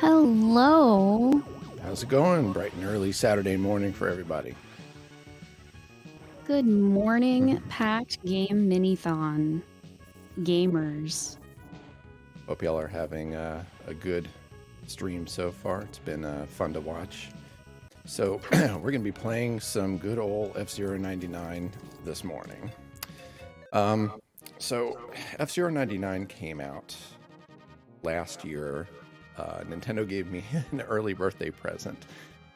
Hello. How's it going? Bright and early Saturday morning for everybody. Good morning, Packed Game Mini-thon gamers. Hope y'all are having a good stream so far. It's been fun to watch. So we're going to be playing some good old F-Zero 99 this morning. So F-Zero 99 came out last year. Nintendo gave me an early birthday present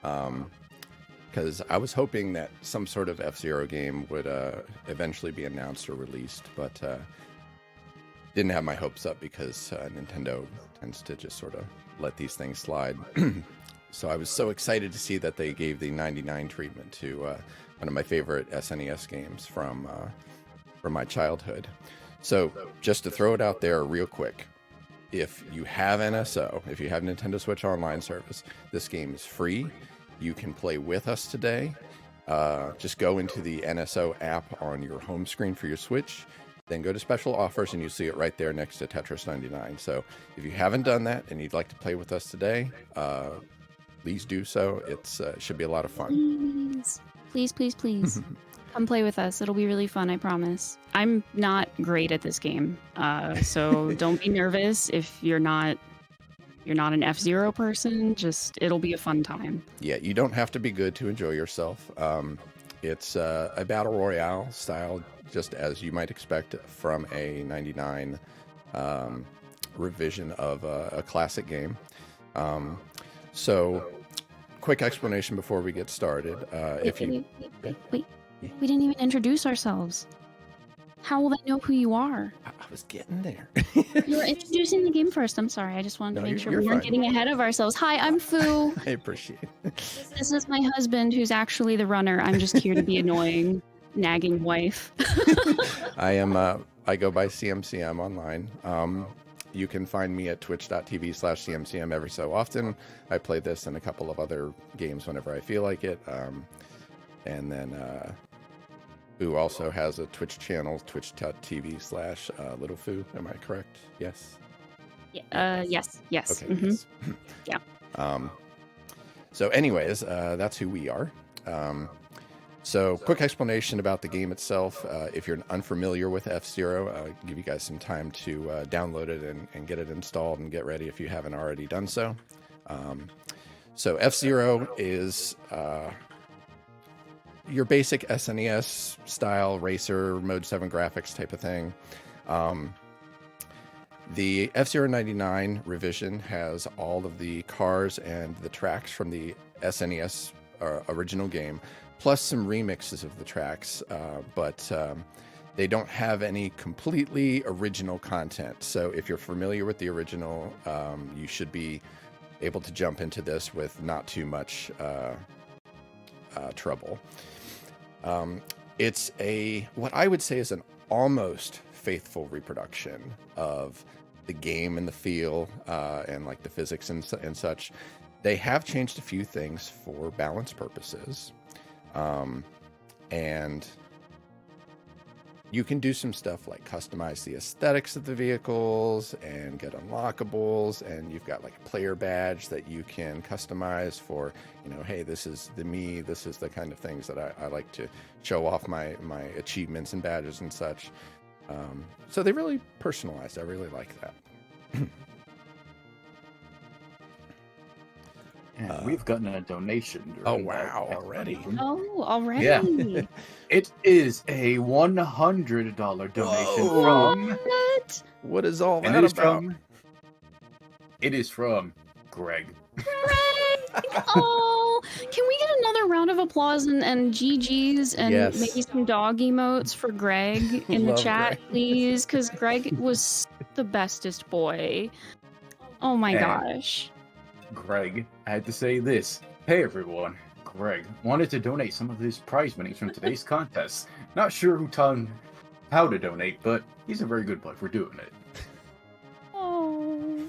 because I was hoping that some sort of F-Zero game would eventually be announced or released, but didn't have my hopes up because Nintendo tends to just sort of let these things slide. So I was so excited to see that they gave the 99 treatment to one of my favorite SNES games from my childhood. So just to throw it out there real quick, if you have NSO, if you have Nintendo Switch Online service, this game is free. You can play with us today. Just go into the NSO app on your home screen for your Switch, then go to special offers and you see it right there next to Tetris 99. So if you haven't done that and you'd like to play with us today, please do so. It should be a lot of fun. Please. Come play with us. It'll be really fun, I promise. I'm not great at this game, so don't be nervous if you're not an F-Zero person. Just it'll be a fun time. Yeah, you don't have to be good to enjoy yourself. It's a battle royale style, just as you might expect from a 99 revision of a classic game. So, quick explanation before we get started. Wait. We didn't even introduce ourselves. How will they know who you are? I was getting there. You were introducing the game first. I'm sorry. I just wanted to make sure we weren't getting ahead of ourselves. Hi, I'm Fu. I appreciate it. This is my husband, who's actually the runner. I'm just here to be annoying, nagging wife. I go by cmcm online. You can find me at twitch.tv/cmcm every so often. I play this and a couple of other games whenever I feel like it. And then Fu also has a Twitch channel, twitch.tv/LittleFu. Am I correct? Yes? Yeah, yes. Okay, Mm-hmm. yes. Yeah. So anyways, that's who we are. So quick explanation about the game itself. If you're unfamiliar with F-Zero, give you guys some time to download it and get it installed and get ready if you haven't already done so. So F-Zero is your basic SNES style racer, Mode 7 graphics type of thing. The F-Zero 99 revision has all of the cars and the tracks from the SNES original game, plus some remixes of the tracks, but they don't have any completely original content. So if you're familiar with the original, you should be able to jump into this with not too much trouble. It's what I would say is an almost faithful reproduction of the game and the feel and like the physics and such. They have changed a few things for balance purposes, and you can do some stuff like customize the aesthetics of the vehicles and get unlockables, and you've got like a player badge that you can customize for, hey, this is the me, this is the kind of things that I like to show off my achievements and badges and such. So they really personalized. I really like that. And we've gotten a donation. Oh, wow, already? Oh, already? Yeah. It is a $100 donation from... What? What is all that about? It is from Greg. Greg! Oh, can we get another round of applause and GGs and Yes. maybe some dog emotes for Greg in the Love chat, Greg. please? Because Greg was the bestest boy. Oh my And- gosh. Greg, I had to say this. Hey everyone, Greg wanted to donate some of his prize winnings from today's contest. Not sure who taught him how to donate, but he's a very good boy for doing it. Oh.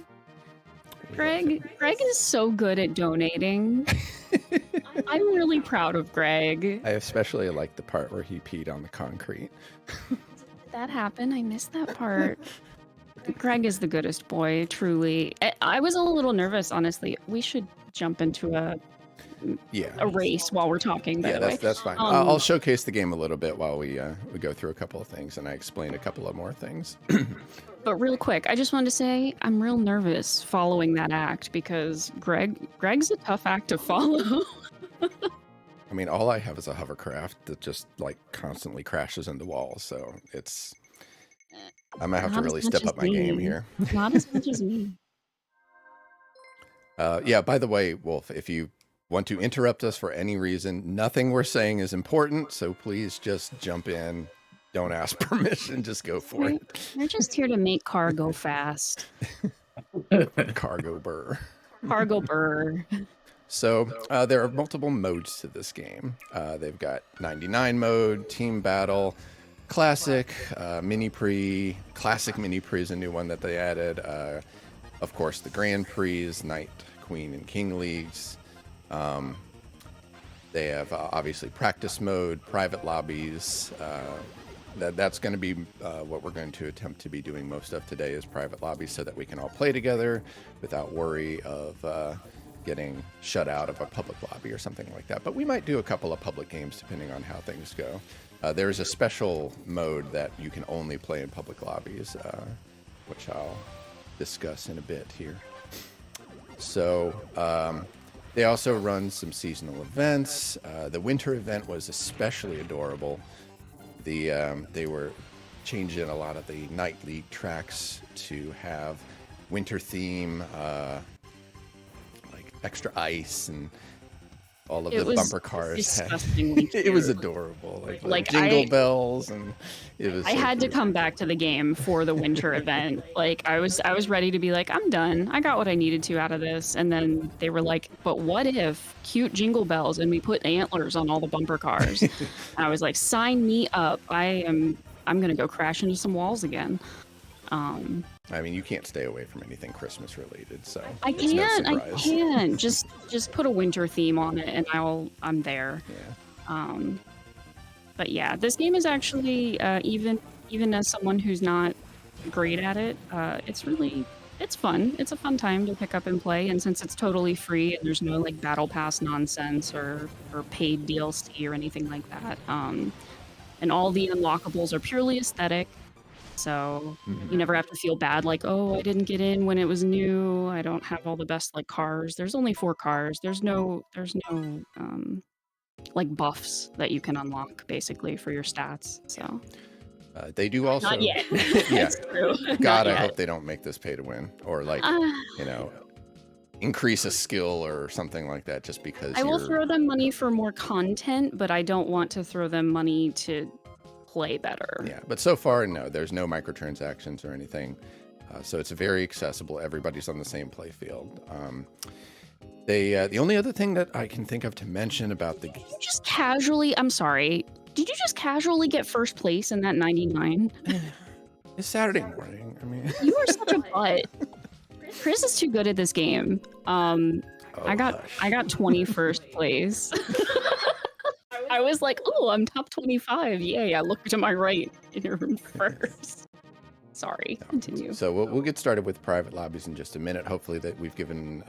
Greg is so good at donating. I'm really proud of Greg. I especially like the part where he peed on the concrete. Did that happen? I missed that part. Greg is the goodest boy, truly. I was a little nervous, honestly. We should jump into a race while we're talking, by the way. That's fine. I'll showcase the game a little bit while we go through a couple of things and I explain a couple of more things. But real quick, I just wanted to say I'm real nervous following that act because Greg's a tough act to follow. I mean, all I have is a hovercraft that just like constantly crashes into walls, so it's I might have to really step up my game here. Not as much as me. Yeah, by the way, Wolf, if you want to interrupt us for any reason, nothing we're saying is important, so please just jump in. Don't ask permission, just go for it. We're just here to make car go fast. Cargo burr. Cargo burr. So there are multiple modes to this game. They've got 99 mode, team battle, classic, mini pre. Classic mini pre is a new one that they added. Of course, the Grand Prix, Knight, Queen, and King leagues. They have obviously practice mode, private lobbies. That's going to be what we're going to attempt to be doing most of today is private lobbies so that we can all play together without worry of getting shut out of a public lobby or something like that. But we might do a couple of public games depending on how things go. There's a special mode that you can only play in public lobbies, which I'll discuss in a bit here. So they also run some seasonal events. The winter event was especially adorable. They were changing a lot of the Night League tracks to have winter theme, like extra ice and all of the bumper cars. It was adorable, like jingle bells, and it was. I had to come back to the game for the winter event. Like I was ready to be like, I'm done. I got what I needed to out of this, and then they were like, but what if cute jingle bells and we put antlers on all the bumper cars? And I was like, sign me up. I'm gonna go crash into some walls again. I mean, you can't stay away from anything Christmas related, so I can't. Just put a winter theme on it, and I'm there. Yeah. But yeah, this game is actually even as someone who's not great at it, it's fun. It's a fun time to pick up and play, and since it's totally free and there's no like battle pass nonsense or paid DLC or anything like that, and all the unlockables are purely aesthetic. So you never have to feel bad like, oh, I didn't get in when it was new. I don't have all the best like cars. There's only 4 cars. There's no like buffs that you can unlock basically for your stats. So they do also. Not yet. Yeah. True. God, I hope they don't make this pay to win or like increase a skill or something like that just because. I will throw them money for more content, but I don't want to throw them money to play better. Yeah, but so far, no, there's no microtransactions or anything. So it's very accessible. Everybody's on the same play field. The only other thing that I can think of to mention about the... I'm sorry. Did you just casually get first place in that 99? It's Saturday morning. I mean... You are such a butt. Chris is too good at this game. I got 21st place. I was like, oh, I'm top 25. Yay, I looked to my right in your room first. Sorry, continue. So we'll get started with private lobbies in just a minute. Hopefully that we've given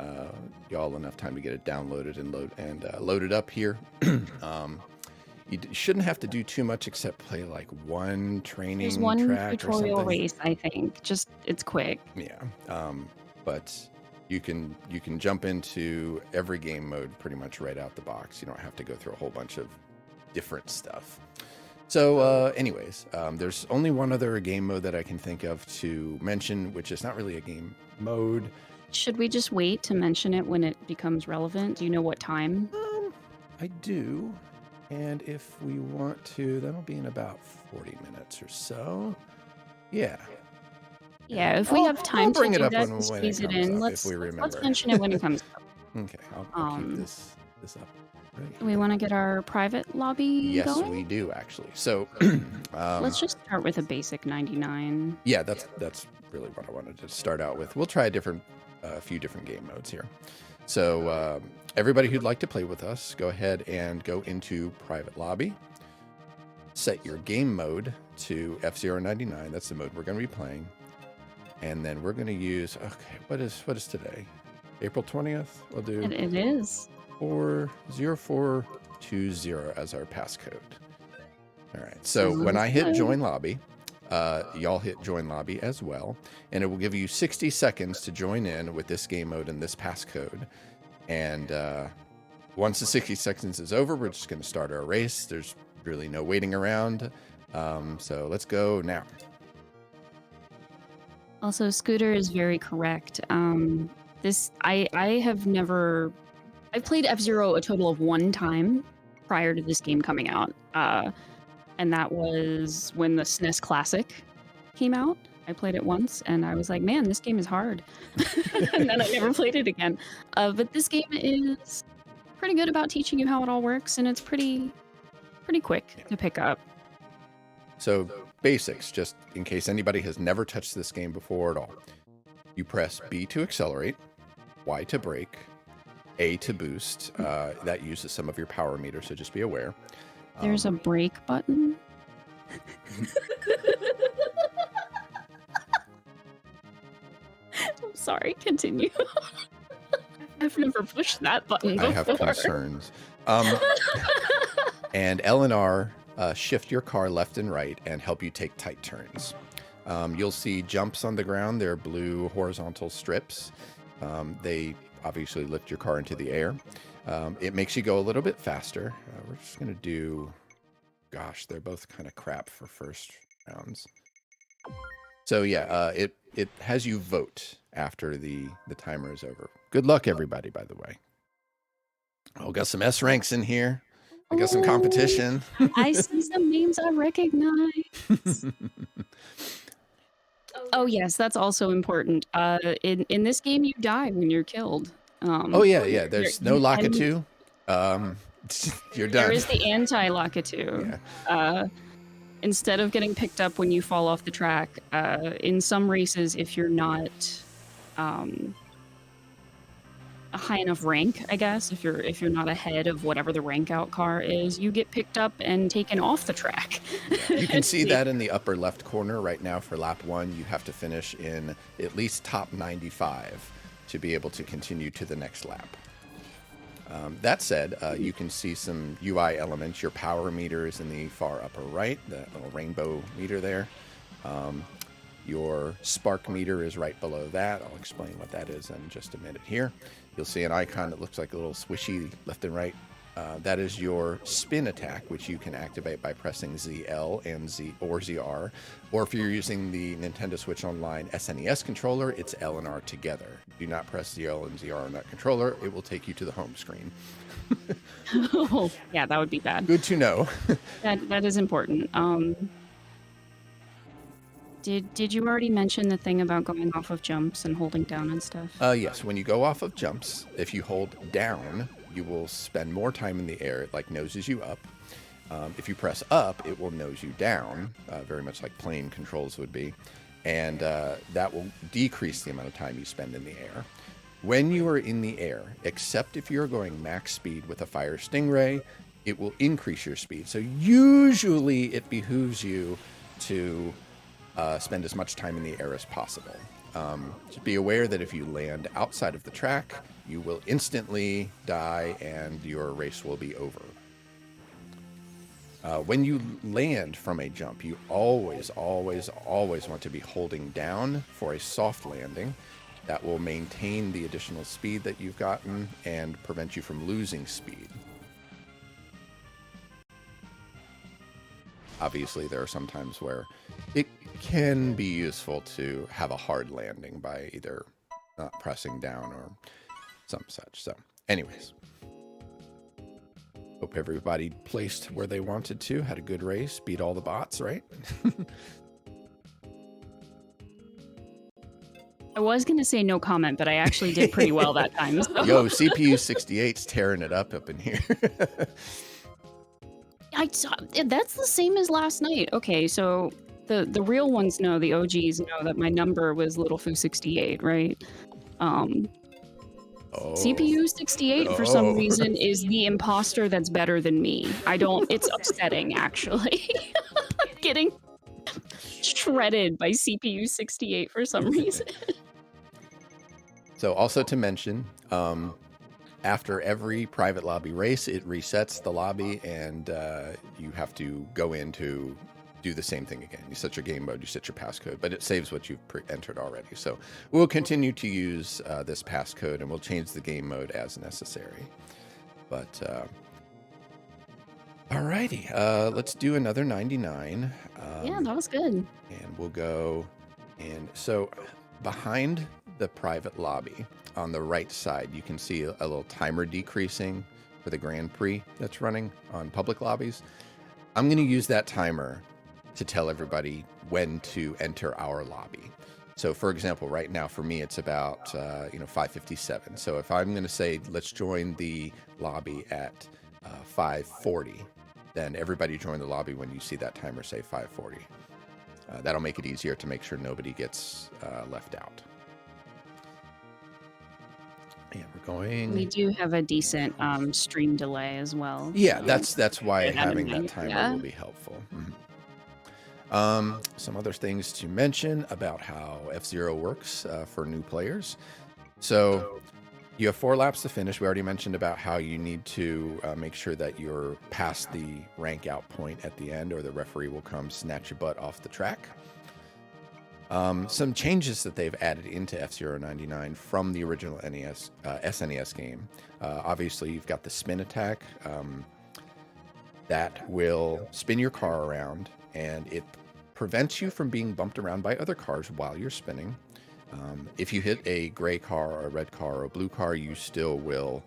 y'all enough time to get it downloaded and loaded up here. You shouldn't have to do too much except play like one training There's one track tutorial or something. race, I think. Just, it's quick. Yeah, but you can jump into every game mode pretty much right out the box. You don't have to go through a whole bunch of different stuff. So anyways, there's only one other game mode that I can think of to mention, which is not really a game mode. Should we just wait to mention it when it becomes relevant? Do you know what time? I do. And if we want to, that'll be in about 40 minutes or so. Yeah. Yeah, if we have time to bring do it up that, when squeeze it it in. comes up, if we remember. Let's mention it when it comes up. Okay, I'll keep this up. Right. Do we want to get our private lobby Yes, going? we do actually. So Let's just start with a basic 99. Yeah, that's really what I wanted to start out with. We'll try a few different game modes here. So everybody who'd like to play with us, go ahead and go into private lobby. Set your game mode to F099. That's the mode we're going to be playing. And then we're going to use, okay, what is today? April 20th? We'll do It is. 40420 as our passcode. All right. So when I hit join lobby, y'all hit join lobby as well. And it will give you 60 seconds to join in with this game mode and this passcode. And once the 60 seconds is over, we're just going to start our race. There's really no waiting around. So let's go now. Also, Scooter is very correct. I've played F-Zero a total of 1 time prior to this game coming out. And that was when the SNES Classic came out. I played it once and I was like, man, this game is hard. And then I never played it again. But this game is pretty good about teaching you how it all works, and it's pretty quick to pick up. So basics, just in case anybody has never touched this game before at all. You press B to accelerate, Y to brake, A to boost. That uses some of your power meter, so just be aware. There's a brake button. I'm sorry, continue. I've never pushed that button before. I have concerns. And L and R shift your car left and right and help you take tight turns. You'll see jumps on the ground. They're blue horizontal strips. They obviously lift your car into the air. It makes you go a little bit faster. We're just going to do, gosh, they're both kind of crap for first rounds. So yeah, it has you vote after the timer is over. Good luck, everybody, by the way. Oh, got some S ranks in here. I got some competition. I see some names I recognize. Oh yes, that's also important. In this game, you die when you're killed. Oh yeah. There's no Lakitu. You're done. There is the anti-Lakitu. Yeah. Instead of getting picked up when you fall off the track, in some races, if you're not a high enough rank, I guess, if you're not ahead of whatever the rank out car is, you get picked up and taken off the track. You can see that in the upper left corner right now. For lap 1, you have to finish in at least top 95 to be able to continue to the next lap. That said, you can see some UI elements. Your power meter is in the far upper right, that little rainbow meter there. Your spark meter is right below that. I'll explain what that is in just a minute here. You'll see an icon that looks like a little swishy left and right. That is your spin attack, which you can activate by pressing ZL and ZR. Or if you're using the Nintendo Switch Online SNES controller, it's L and R together. Do not press ZL and ZR on that controller. It will take you to the home screen. Oh, yeah, that would be bad. Good to know. That is important. Did you already mention the thing about going off of jumps and holding down and stuff? Yes, when you go off of jumps, if you hold down, you will spend more time in the air. It like noses you up. If you press up, it will nose you down, very much like plane controls would be. And that will decrease the amount of time you spend in the air. When you are in the air, except if you're going max speed with a Fire Stingray, it will increase your speed. So usually it behooves you to spend as much time in the air as possible. Just be aware that if you land outside of the track, you will instantly die and your race will be over. When you land from a jump, you always want to be holding down for a soft landing. That will maintain the additional speed that you've gotten and prevent you from losing speed. Obviously, there are some times where it can be useful to have a hard landing by either not pressing down or some such. So, anyways, hope everybody placed where they wanted to, had a good race, beat all the bots, right? I was going to say no comment, but I actually did pretty well that time. So. Yo, CPU68's tearing it up in here. That's the same as last night. Okay, so the real ones know, the OGs know that my number was Little Foo 68, right? CPU 68 for some reason is the imposter that's better than me. It's upsetting actually. I'm getting shredded by CPU 68 for some reason. So also to mention, after every private lobby race, it resets the lobby, and you have to go in to do the same thing again. You set your game mode, you set your passcode, but it saves what you've entered already. So we'll continue to use this passcode, and we'll change the game mode as necessary. But alrighty, let's do another 99. Yeah, that was good. And we'll go in. So behind the private lobby on the right side, you can see a little timer decreasing for the Grand Prix that's running on public lobbies. I'm going to use that timer to tell everybody when to enter our lobby. So for example, right now for me, it's about 5:57. So if I'm going to say, let's join the lobby at 5:40, then everybody join the lobby when you see that timer say 5:40. That'll make it easier to make sure nobody gets left out. Yeah, we're going. We do have a decent stream delay as well. Yeah, so that's why bear that in having that mind. timer Yeah. will be helpful. Some other things to mention about how F-Zero works for new players. So you have 4 laps to finish. We already mentioned about how you need to make sure that you're past the rank out point at the end, or the referee will come snatch your butt off the track. Some changes that they've added into F-Zero 99 from the original SNES game. Obviously, you've got the spin attack that will spin your car around, and it prevents you from being bumped around by other cars while you're spinning. If you hit a gray car or a red car or a blue car, you still will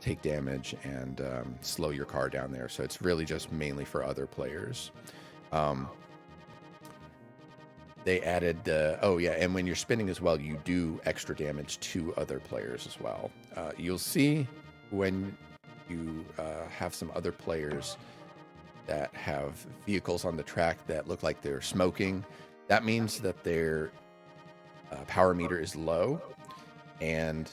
take damage and slow your car down there. So it's really just mainly for other players. They added, and when you're spinning as well, you do extra damage to other players as well. You'll see when you have some other players that have vehicles on the track that look like they're smoking. That means that their power meter is low, and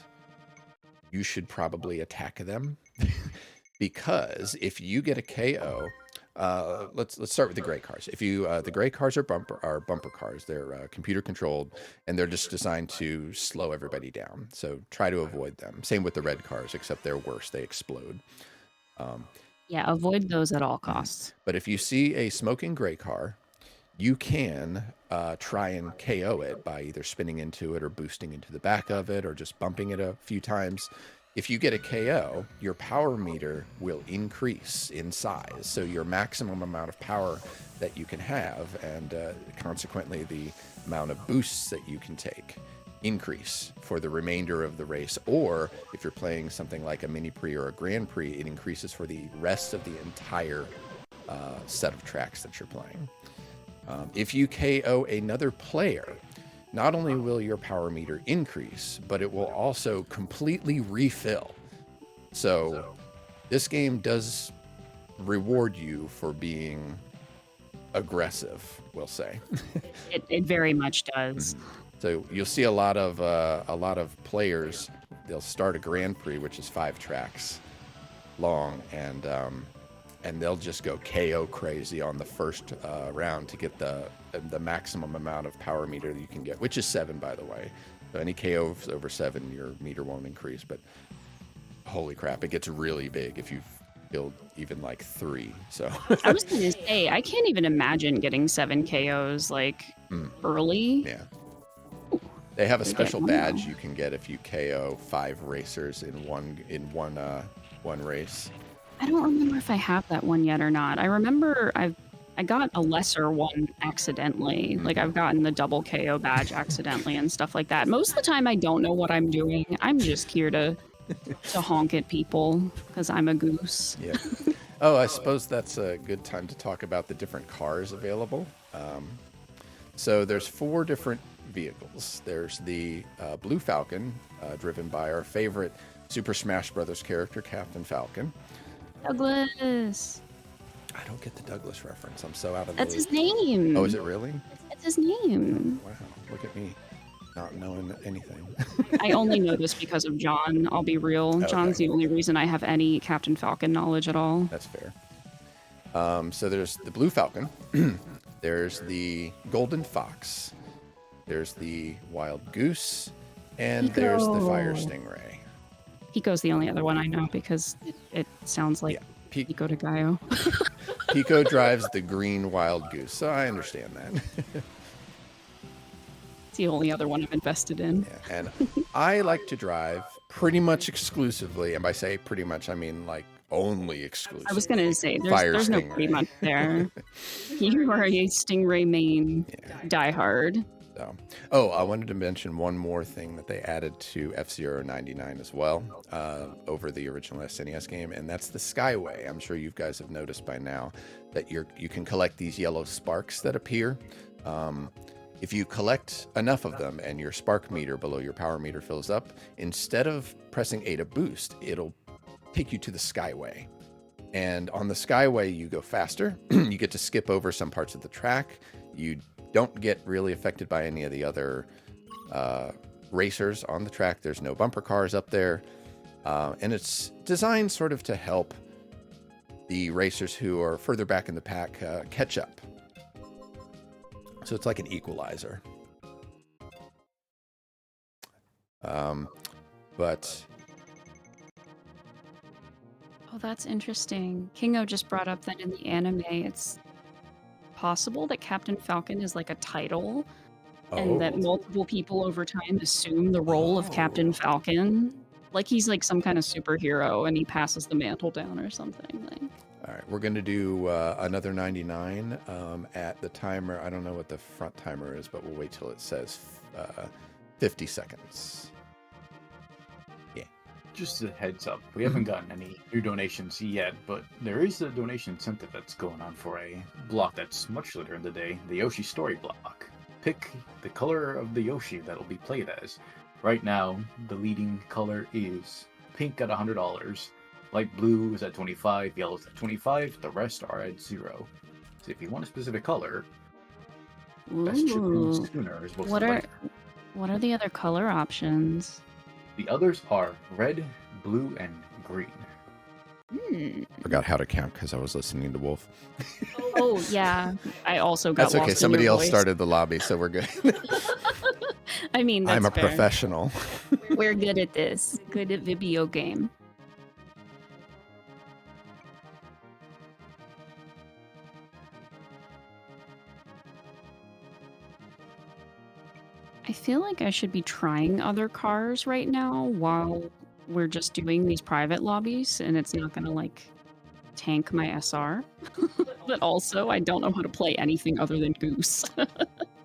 you should probably attack them because if you get a KO, let's start with the gray cars. If you the gray cars are bumper cars. They're computer controlled, and they're just designed to slow everybody down. So try to avoid them. Same with the red cars, except they're worse. They explode. Yeah, avoid those at all costs. But if you see a smoking gray car, you can try and KO it by either spinning into it or boosting into the back of it or just bumping it a few times. If you get a KO, your power meter will increase in size. So your maximum amount of power that you can have, and consequently the amount of boosts that you can take, increase for the remainder of the race. Or if you're playing something like a mini prix or a grand prix, it increases for the rest of the entire set of tracks that you're playing. If you KO another player, not only will your power meter increase, but it will also completely refill. So this game does reward you for being aggressive, we'll say. It very much does. So you'll see a lot of players. They'll start a Grand Prix, which is 5 tracks long, and they'll just go KO crazy on the first round to get the maximum amount of power meter that you can get, which is 7, by the way. So any KO over 7, your meter won't increase. But holy crap, it gets really big if you build even like 3. So I was going to say, I can't even imagine getting 7 KOs like early. yeah. They have a special one badge you can get if you KO 5 racers in one race. I don't remember if I have that one yet or not. I remember I got a lesser one accidentally. Like I've gotten the double KO badge accidentally and stuff like that. Most of the time I don't know what I'm doing. I'm just here to honk at people because I'm a goose. Yeah. Oh, I suppose that's a good time to talk about the different cars available. So there's 4 different vehicles. There's the Blue Falcon, driven by our favorite Super Smash Brothers character, Captain Falcon. Douglas. I don't get the Douglas reference. I'm so out of the That's loop. his name. Oh, is it really? That's his name. Wow, look at me, not knowing anything. I only know this because of John. I'll be real. Okay. John's the only reason I have any Captain Falcon knowledge at all. That's fair. So there's the Blue Falcon. There's the golden fox. There's the wild goose. And there's the fire stingray. Pico's the only other one I know because it sounds like Pico de Gallo. Pico drives the green wild goose, so I understand that. It's the only other one I'm invested in. Yeah, and I like to drive pretty much exclusively, and by say pretty much, I mean like only exclusively. I was going to say, there's no pretty much there. You are a Stingray main diehard. So, I wanted to mention one more thing that they added to F-Zero 99 as well over the original SNES game, and that's the Skyway. I'm sure you guys have noticed by now that you can collect these yellow sparks that appear. If you collect enough of them and your spark meter below your power meter fills up, instead of pressing A to boost, it'll take you to the Skyway. And on the Skyway, you go faster. You get to skip over some parts of the track. You don't get really affected by any of the other racers on the track. There's no bumper cars up there. And it's designed sort of to help the racers who are further back in the pack catch up. So it's like an equalizer. But... Oh, that's interesting. Kingo just brought up that in the anime, it's possible that Captain Falcon is like a title, and that multiple people over time assume the role of Captain Falcon. Like he's like some kind of superhero, and he passes the mantle down or something. Like. All right, we're going to do another 99 at the timer. I don't know what the front timer is, but we'll wait till it says 50 seconds. Yeah. Just a heads up, we haven't gotten any new donations yet, but there is a donation incentive that's going on for a block that's much later in the day, the Yoshi Story block. Pick the color of the Yoshi that'll be played as. Right now, the leading color is pink at $100. Light blue is at 25, yellow is at 25, the rest are at 0. So if you want a specific color, best chip in sooner is what are the other color options? The others are red, blue, and green. Forgot how to count because I was listening to Wolf. Oh, yeah. I also got That's okay. lost in Somebody your else voice. started the lobby, so we're good. I mean, that's I'm a fair. professional. We're good at this. Good at video game. I feel like I should be trying other cars right now while we're just doing these private lobbies, and it's not going to like tank my SR. But also, I don't know how to play anything other than Goose.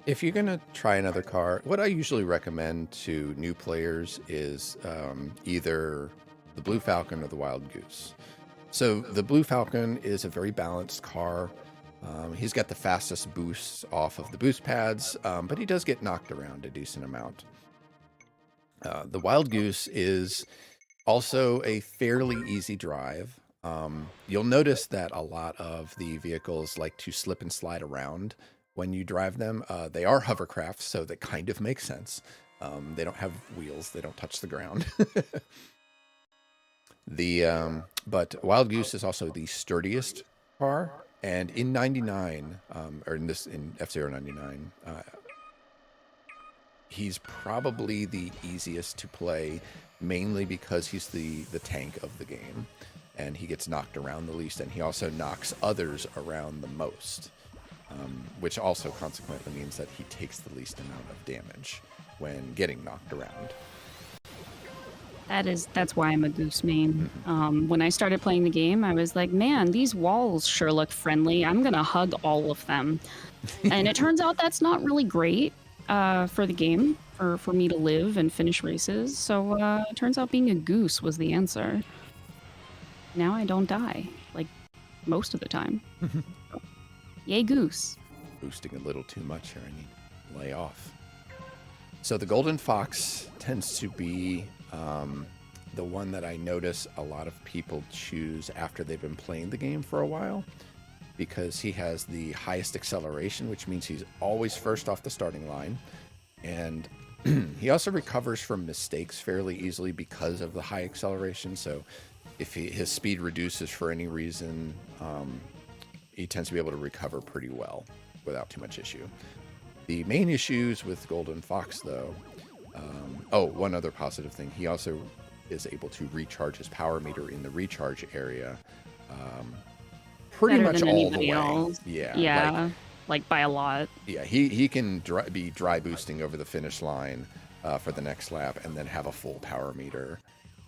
If you're going to try another car, what I usually recommend to new players is either the Blue Falcon or the Wild Goose. So the Blue Falcon is a very balanced car. He's got the fastest boosts off of the boost pads, but he does get knocked around a decent amount. The Wild Goose is also a fairly easy drive. You'll notice that a lot of the vehicles like to slip and slide around when you drive them. They are hovercrafts, so that kind of makes sense. They don't have wheels. They don't touch the ground. But Wild Goose is also the sturdiest car. And in 99, or in F-Zero 99, he's probably the easiest to play, mainly because he's the tank of the game, and he gets knocked around the least, and he also knocks others around the most, which also consequently means that he takes the least amount of damage when getting knocked around. That's why I'm a Goose main. When I started playing the game, I was like, man, these walls sure look friendly. I'm going to hug all of them. And it turns out that's not really great for the game, for me to live and finish races. So it turns out being a Goose was the answer. Now I don't die, like most of the time. So, yay, Goose. Boosting a little too much here. I need to lay off. So the Golden Fox tends to be the one that I notice a lot of people choose after they've been playing the game for a while, because he has the highest acceleration, which means he's always first off the starting line. And he also recovers from mistakes fairly easily because of the high acceleration. So if his speed reduces for any reason, he tends to be able to recover pretty well. without too much issue. The main issues with Golden Fox, though, one other positive thing, he also is able to recharge his power meter in the recharge area pretty Better much than all the anybody way. else. Yeah, Yeah, like by a lot. yeah, he can be dry boosting over the finish line for the next lap, and then have a full power meter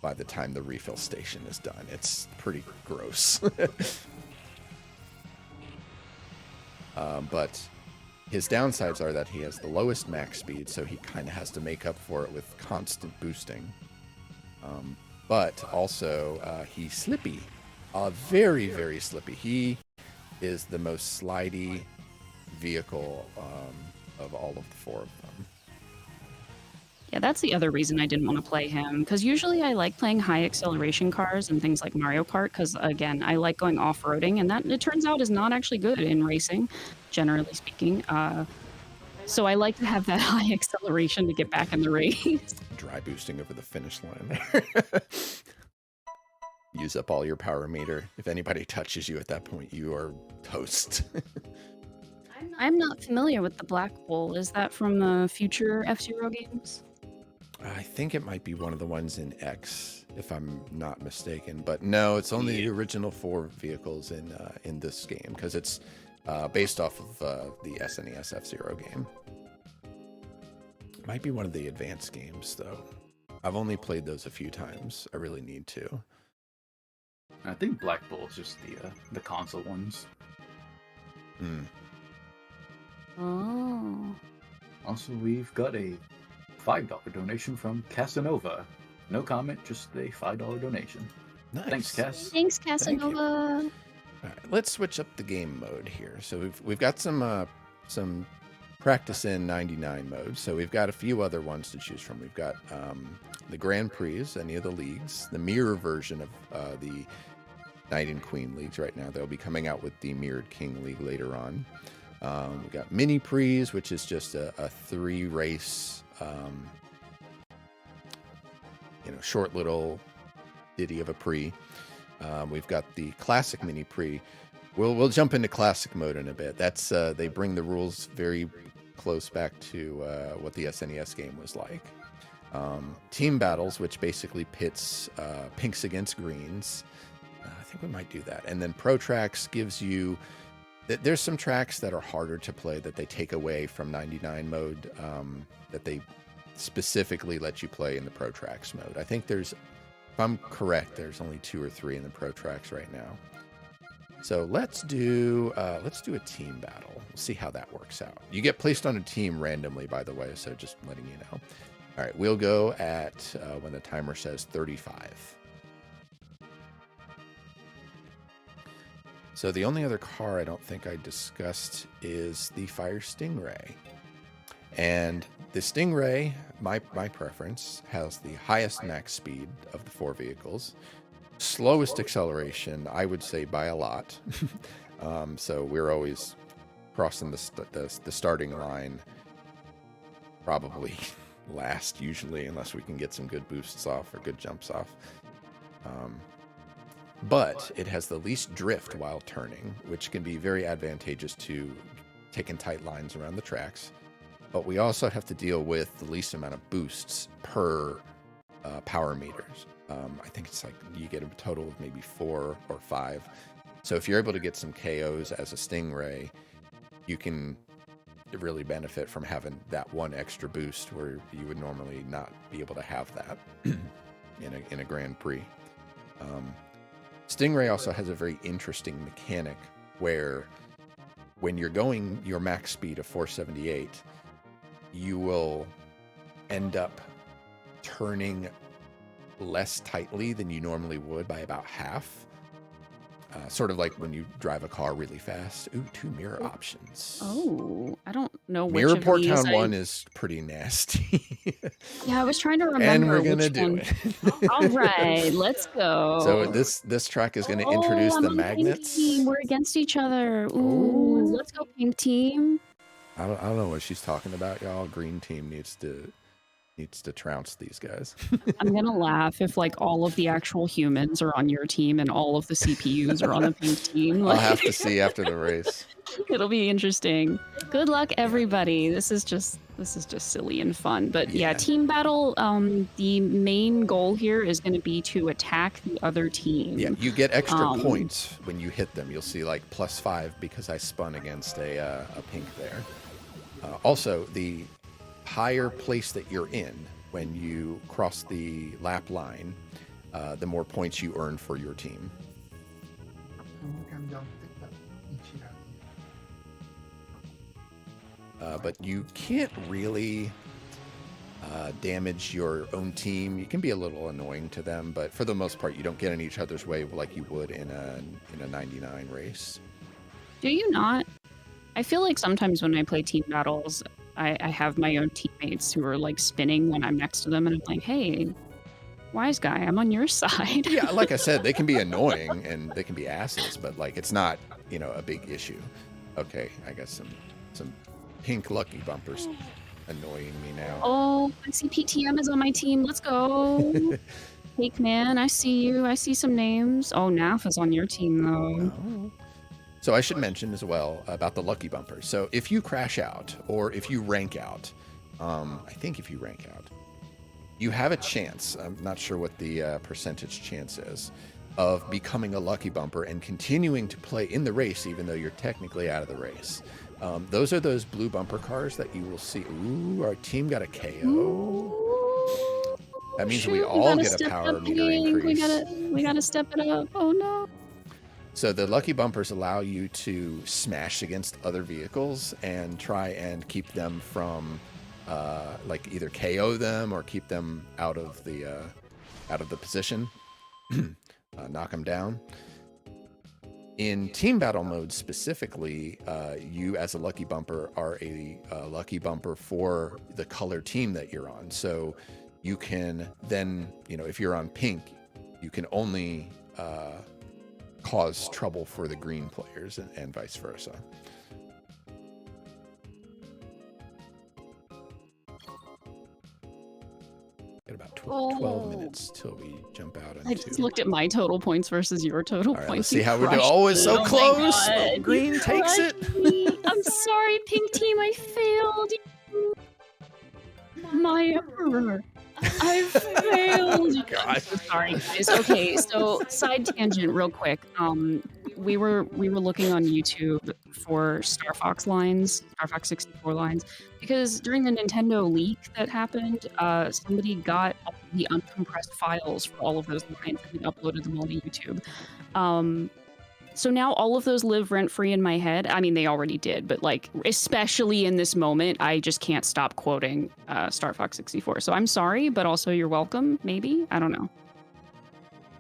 by the time the refill station is done. It's pretty gross. But his downsides are that he has the lowest max speed, so he kind of has to make up for it with constant boosting. But also, he's slippy. Very, very slippy. He is the most slidey vehicle of all of the four of them. Yeah, that's the other reason I didn't want to play him, because usually I like playing high acceleration cars and things like Mario Kart, because again, I like going off-roading, and that, it turns out, is not actually good in racing, generally speaking. So I like to have that high acceleration to get back in the race. Dry boosting over the finish line. Use up all your power meter. If anybody touches you at that point, you are toast. I'm not familiar with the Black Bull. Is that from the future F-Zero games? I think it might be one of the ones in X, if I'm not mistaken. But no, it's only the original 4 vehicles in this game, because it's based off of the SNES F-Zero game. Might be one of the advanced games, though. I've only played those a few times. I really need to. I think Black Bull is just the console ones. Hmm. Oh. Also, we've got a $5 donation from Casanova. No comment, just a $5 donation. Nice. Thanks, Cass. Thanks, Casanova. All right, let's switch up the game mode here. So we've got some practice in 99 mode. So we've got a few other ones to choose from. We've got the Grand Prix, any of the leagues, the mirror version of the Knight and Queen leagues right now. They'll be coming out with the Mirrored King League later on. We've got Mini Prix, which is just a 3-race, short little ditty of a Prix. We've got the Classic Mini Prix. We'll jump into Classic mode in a bit. That's they bring the rules very close back to what the SNES game was like. Team Battles, which basically pits pinks against greens. I think we might do that. And then Pro Tracks gives you... There's some tracks that are harder to play that they take away from 99 mode that they specifically let you play in the Pro Tracks mode. I think there's, if I'm correct, there's only 2 or 3 in the Pro Tracks right now. So let's do a team battle. We'll see how that works out. You get placed on a team randomly, by the way, so just letting you know. All right, we'll go at when the timer says 35. So the only other car I don't think I discussed is the Fire Stingray. And the Stingray, my preference, has the highest max speed of the 4 vehicles. Slowest acceleration, I would say, by a lot. So we're always crossing the starting line probably last, usually, unless we can get some good boosts off or good jumps off. But it has the least drift while turning, which can be very advantageous to taking tight lines around the tracks. But we also have to deal with the least amount of boosts per power meters. I think it's like you get a total of maybe 4 or 5. So if you're able to get some KOs as a Stingray, you can really benefit from having that one extra boost where you would normally not be able to have that in a Grand Prix. Stingray also has a very interesting mechanic where when you're going your max speed of 478, you will end up turning less tightly than you normally would by about half. Sort of like when you drive a car really fast. Ooh, 2 mirror options. Oh, I don't know which Mirror of Port these Town I... 1 is pretty nasty. Yeah, I was trying to remember And we're going to which do one. it. All right, let's go. So this track is going to introduce I'm the on the pink magnets. team. We're against each other. Ooh, Ooh. let's go, pink team. I don't know what she's talking about, y'all. Green team needs to needs to trounce these guys. I'm gonna laugh if like all of the actual humans are on your team and all of the CPUs are on the pink team. I'll Like, have to see after the race. it'll be interesting. Good luck, everybody. This is just silly and fun. But yeah, Yeah. team battle. The main goal here is going to be to attack the other team. Yeah, you get extra points when you hit them. You'll see like +5 because I spun against a pink there. Also, the higher place that you're in when you cross the lap line, the more points you earn for your team. But you can't really damage your own team. You can be a little annoying to them, but for the most part, you don't get in each other's way like you would in a 99 race. Do you not? I feel like sometimes when I play team battles, I have my own teammates who are like spinning when I'm next to them, and I'm like, hey, wise guy, I'm on your side. Yeah, like I said, they can be annoying and they can be asses, but like it's not, a big issue. Okay, I got some pink lucky bumpers annoying me now. Oh, I see PTM is on my team. Let's go. Cake man, I see you. I see some names. Oh, NAF is on your team though. Oh. So I should mention as well about the lucky bumpers. So if you crash out or if you rank out, I think if you rank out, you have a chance, I'm not sure what the percentage chance is, of becoming a lucky bumper and continuing to play in the race even though you're technically out of the race. Those are those blue bumper cars that you will see. Ooh, our team got a KO. Ooh, That means shoot, we all gotta get a step power up, meter Hank. increase. We gotta step it up. Oh no. So the lucky bumpers allow you to smash against other vehicles and try and keep them from, like either KO them or keep them out of the position, knock them down. In team battle mode specifically, you as a lucky bumper are a lucky bumper for the color team that you're on. So you can then, if you're on pink, you can only cause trouble for the green players and vice versa. Got about 12 minutes till we jump out into... I just looked at my total points versus your total All right, points. let's see You how we do. crushed Oh, it's me. so Oh my close. God. Oh, green You takes crushed it. me. I'm sorry, pink team. I failed you. My emperor. I failed. Gosh. I'm so sorry, guys. Okay, so side tangent, real quick. We were looking on YouTube for Star Fox 64 lines, because during the Nintendo leak that happened, somebody got all the uncompressed files for all of those lines and uploaded them all to YouTube. So now all of those live rent-free in my head. I mean, they already did, but like, especially in this moment, I just can't stop quoting Star Fox 64. So I'm sorry, but also you're welcome, maybe? I don't know.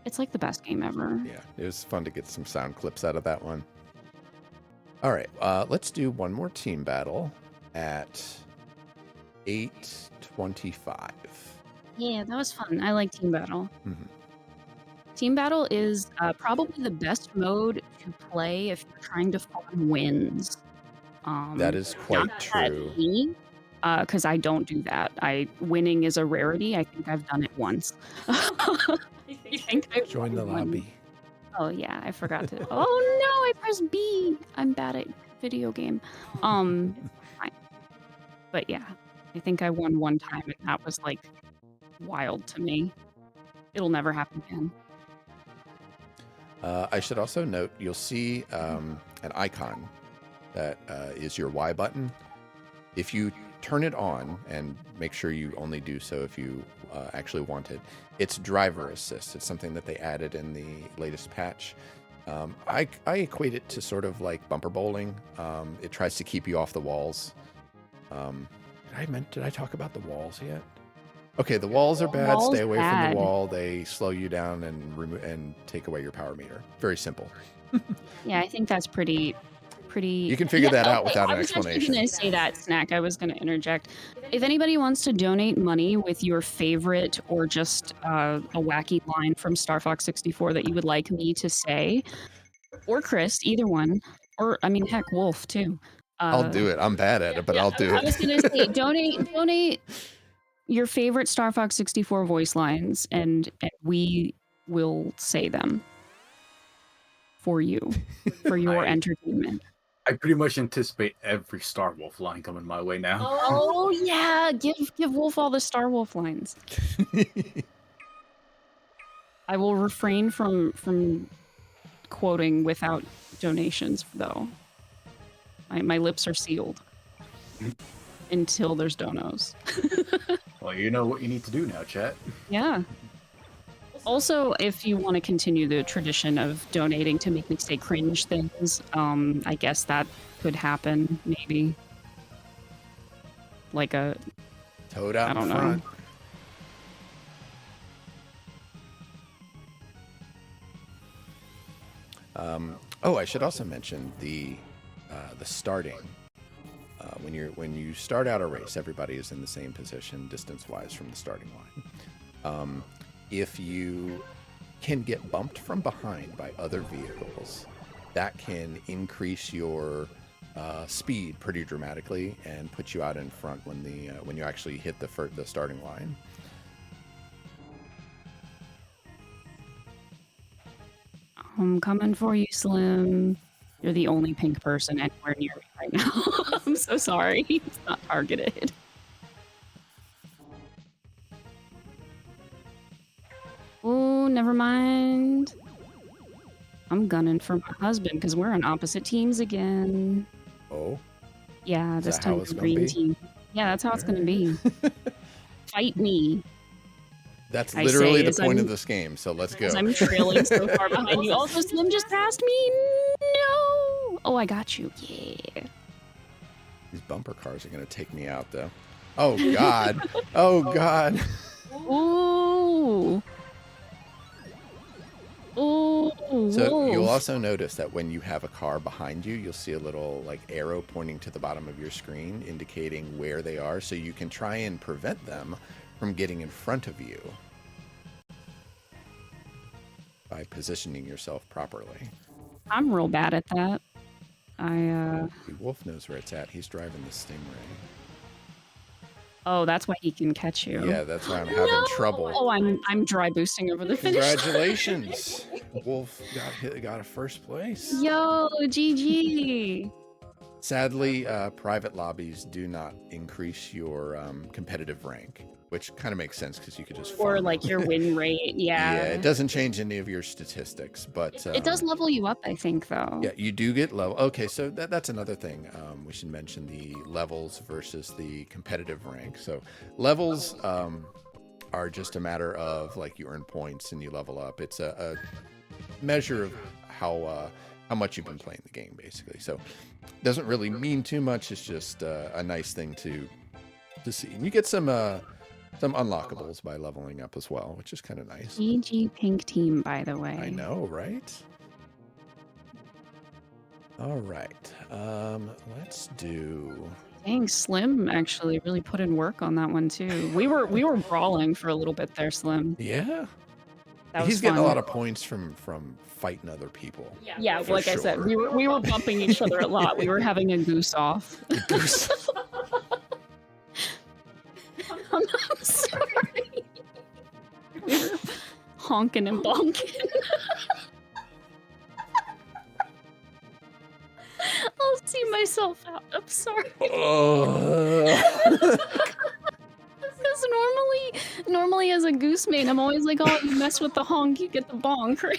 It's like the best game ever. Yeah, it was fun to get some sound clips out of that one. All right, let's do one more team battle at 8:25. Yeah, that was fun. I like Team Battle. Mm-hmm. Team Battle is probably the best mode to play if you're trying to farm wins. That is quite true. Because I don't do that. Winning is a rarity. I think I've done it once. I think I've Join the won. lobby. Oh yeah, I forgot to. Oh no, I pressed B. I'm bad at video game. Fine. But yeah, I think I won one time, and that was like wild to me. It'll never happen again. I should also note, you'll see an icon that is your Y button. If you turn it on, and make sure you only do so if you actually want it, it's driver assist. It's something that they added in the latest patch. I equate it to sort of like bumper bowling. It tries to keep you off the walls. Did I talk about the walls yet? Okay, the walls are bad. Walls Stay away from bad. the wall. They slow you down and take away your power meter. Very simple. Yeah, I think that's pretty. You can figure that out without an explanation. I was actually going to say that, Snack. I was going to interject. If anybody wants to donate money with your favorite or just a wacky line from Star Fox 64 that you would like me to say, or Chris, either one, or I mean, heck, Wolf too. I'll do it. I'm bad at it, but I'll do I it. was going to say donate your favorite Star Fox 64 voice lines, and we will say them for you, for your entertainment. I pretty much anticipate every Star Wolf line coming my way now. Oh yeah, give Wolf all the Star Wolf lines. I will refrain from quoting without donations, though. My lips are sealed until there's donos. Well, you know what you need to do now, chat. Yeah. Also, if you want to continue the tradition of donating to make me say cringe things, I guess that could happen, maybe. Like a... Toad out I don't in know. front. Oh, I should also mention the starting. When you start out a race, everybody is in the same position distance-wise from the starting line. If you can get bumped from behind by other vehicles, that can increase your speed pretty dramatically and put you out in front when you actually hit the starting line. I'm coming for you, Slim. You're the only pink person anywhere near me right now. I'm so sorry. It's not targeted. Oh, never mind. I'm gunning for my husband because we're on opposite teams again. Oh, Yeah, Is this that how time it's the gonna green be? team. Yeah, that's how it's going to be. Fight me. that's I literally say the as point I'm- of this game. So let's go. Because I'm trailing so far behind you. Also, Slim just passed me. No. Oh, I got you. Yeah. These bumper cars are going to take me out, though. Oh, God. Oh, God. Ooh. Ooh. So you'll wolf. also notice that when you have a car behind you, you'll see a little like arrow pointing to the bottom of your screen indicating where they are, so you can try and prevent them from getting in front of you by positioning yourself properly. I'm real bad at that. The wolf knows where it's at. He's driving the Stingray. Oh, that's why he can catch you. Yeah, that's why I'm having trouble. Oh, I'm dry boosting over the finish line. Congratulations. Wolf got a first place. Yo, GG. Sadly, private lobbies do not increase your competitive rank, which kind of makes sense because you could just Or farm like it. your win rate. Yeah. Yeah, it doesn't change any of your statistics, but It does level you up, I think, though. yeah, you do get level. Okay, so that's another thing. We should mention the levels versus the competitive rank. So levels are just a matter of like you earn points and you level up. It's a measure of how much you've been playing the game, basically. So it doesn't really mean too much. It's just a nice thing to see. And you get some unlockables by leveling up as well, which is kind of nice. GG pink team, by the way. I know, right? All right. Let's do. Dang, Slim actually really put in work on that one too. We were brawling for a little bit there, Slim. Yeah. That was He's getting fun. a lot of points from fighting other people. Yeah, for like I said, sure. we were bumping each other a lot. We were having a goose off. I'm sorry. We were honking and bonking. I'll see myself out. I'm sorry. Because normally as a goose mate, I'm always like, oh, you mess with the honk, you get the bonk, right?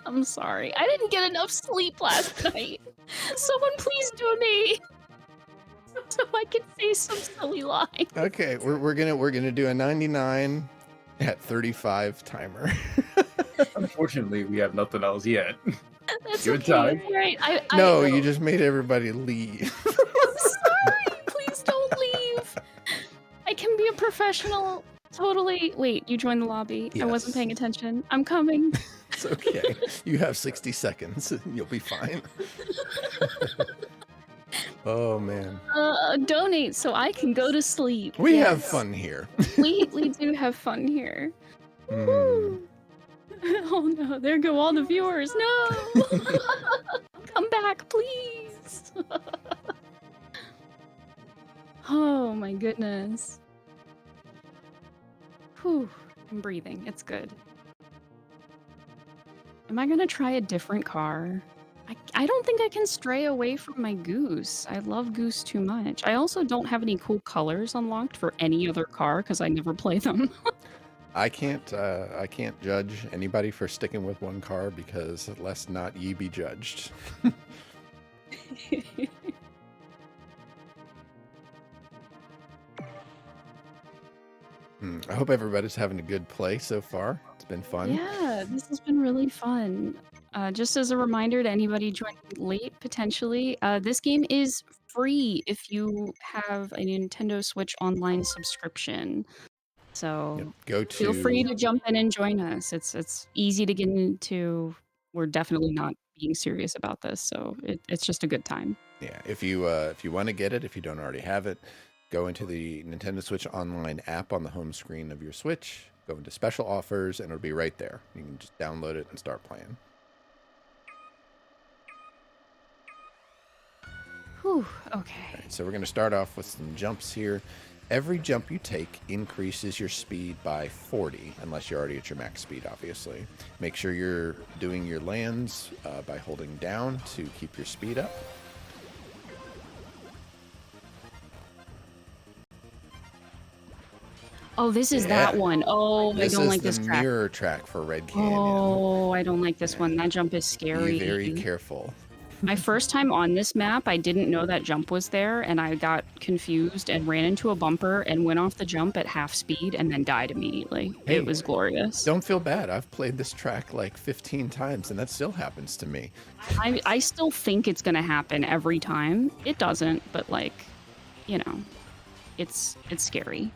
I'm sorry. I didn't get enough sleep last night. Someone please donate so I can say some silly line. Okay, we're gonna do a 99 at 35 timer. Unfortunately, we have nothing else yet. That's Good okay. time. It's all right. No, you just made everybody leave. I'm sorry. Please don't leave. I can be a professional. Totally. Wait, you joined the lobby. I wasn't Yes. paying attention. I'm coming. It's okay. You have 60 seconds. You'll be fine. Oh man. Donate so I can go to sleep. We have Yes. fun here. We do have fun here. Hmm. Oh no, there go all the viewers. No! Come back, please. Oh my goodness. Whew, I'm breathing. It's good. Am I gonna try a different car? I don't think I can stray away from my Goose. I love Goose too much. I also don't have any cool colors unlocked for any other car because I never play them. I can't judge anybody for sticking with one car because lest not ye be judged. I hope everybody's having a good play so far. It's been fun. Yeah, this has been really fun. Just as a reminder to anybody joining late, potentially, this game is free if you have a Nintendo Switch Online subscription. So Go feel free to to jump in and join us. It's easy to get into. We're definitely not being serious about this, so it's just a good time. yeah. If you want to get it, if you don't already have it, go into the Nintendo Switch Online app on the home screen of your Switch. Go into special offers, and it'll be right there. You can just download it and start playing. Whew, okay. All right, so we're going to start off with some jumps here. Every jump you take increases your speed by 40, unless you're already at your max speed, obviously. Make sure you're doing your lands by holding down to keep your speed up. Oh, this is that one. Oh, I don't like This this is the track. mirror track for Red Canyon. Oh, I don't like this one. That jump is scary. Be very careful. My first time on this map, I didn't know that jump was there, and I got confused and ran into a bumper and went off the jump at half speed and then died immediately. Hey, it was glorious. Don't feel bad. I've played this track like 15 times, and that still happens to me. I still think it's going to happen every time. It doesn't, but like, you know, it's scary.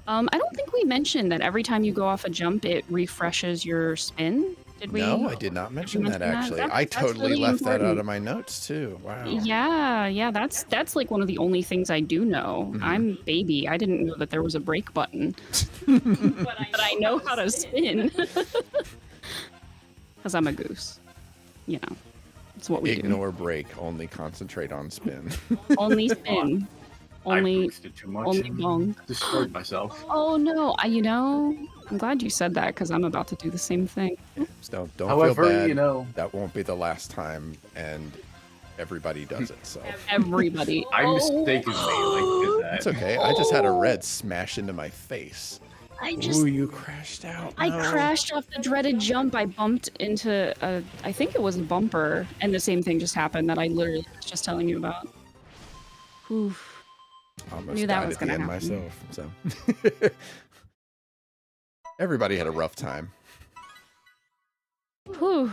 I don't think we mentioned that every time you go off a jump, it refreshes your spin. Did we? No, I did not mention that, actually. That's I totally really left that out important. of my notes, too. Wow. Yeah, that's like one of the only things I do know. I'm baby. I didn't know that there was a brake button, but I know how to spin because I'm a goose. You know, it's what we Ignore brake, only concentrate on spin. do. Only spin. I Only boosted too much only and bong. destroyed myself. Oh no! You know, I'm glad you said that because I'm about to do the same thing. So don't However, feel bad. you know, That won't be the last time, and everybody does it, so. Everybody. I mistakenly did that. It's okay. I just had a red smash into my face. Ooh, you crashed out. I No. crashed off the dreaded jump. I bumped into I think it was a bumper, and the same thing just happened that I literally was just telling you about. Oof. Almost Knew that died was at the gonna end happen. myself, so. Everybody had a rough time. Whew.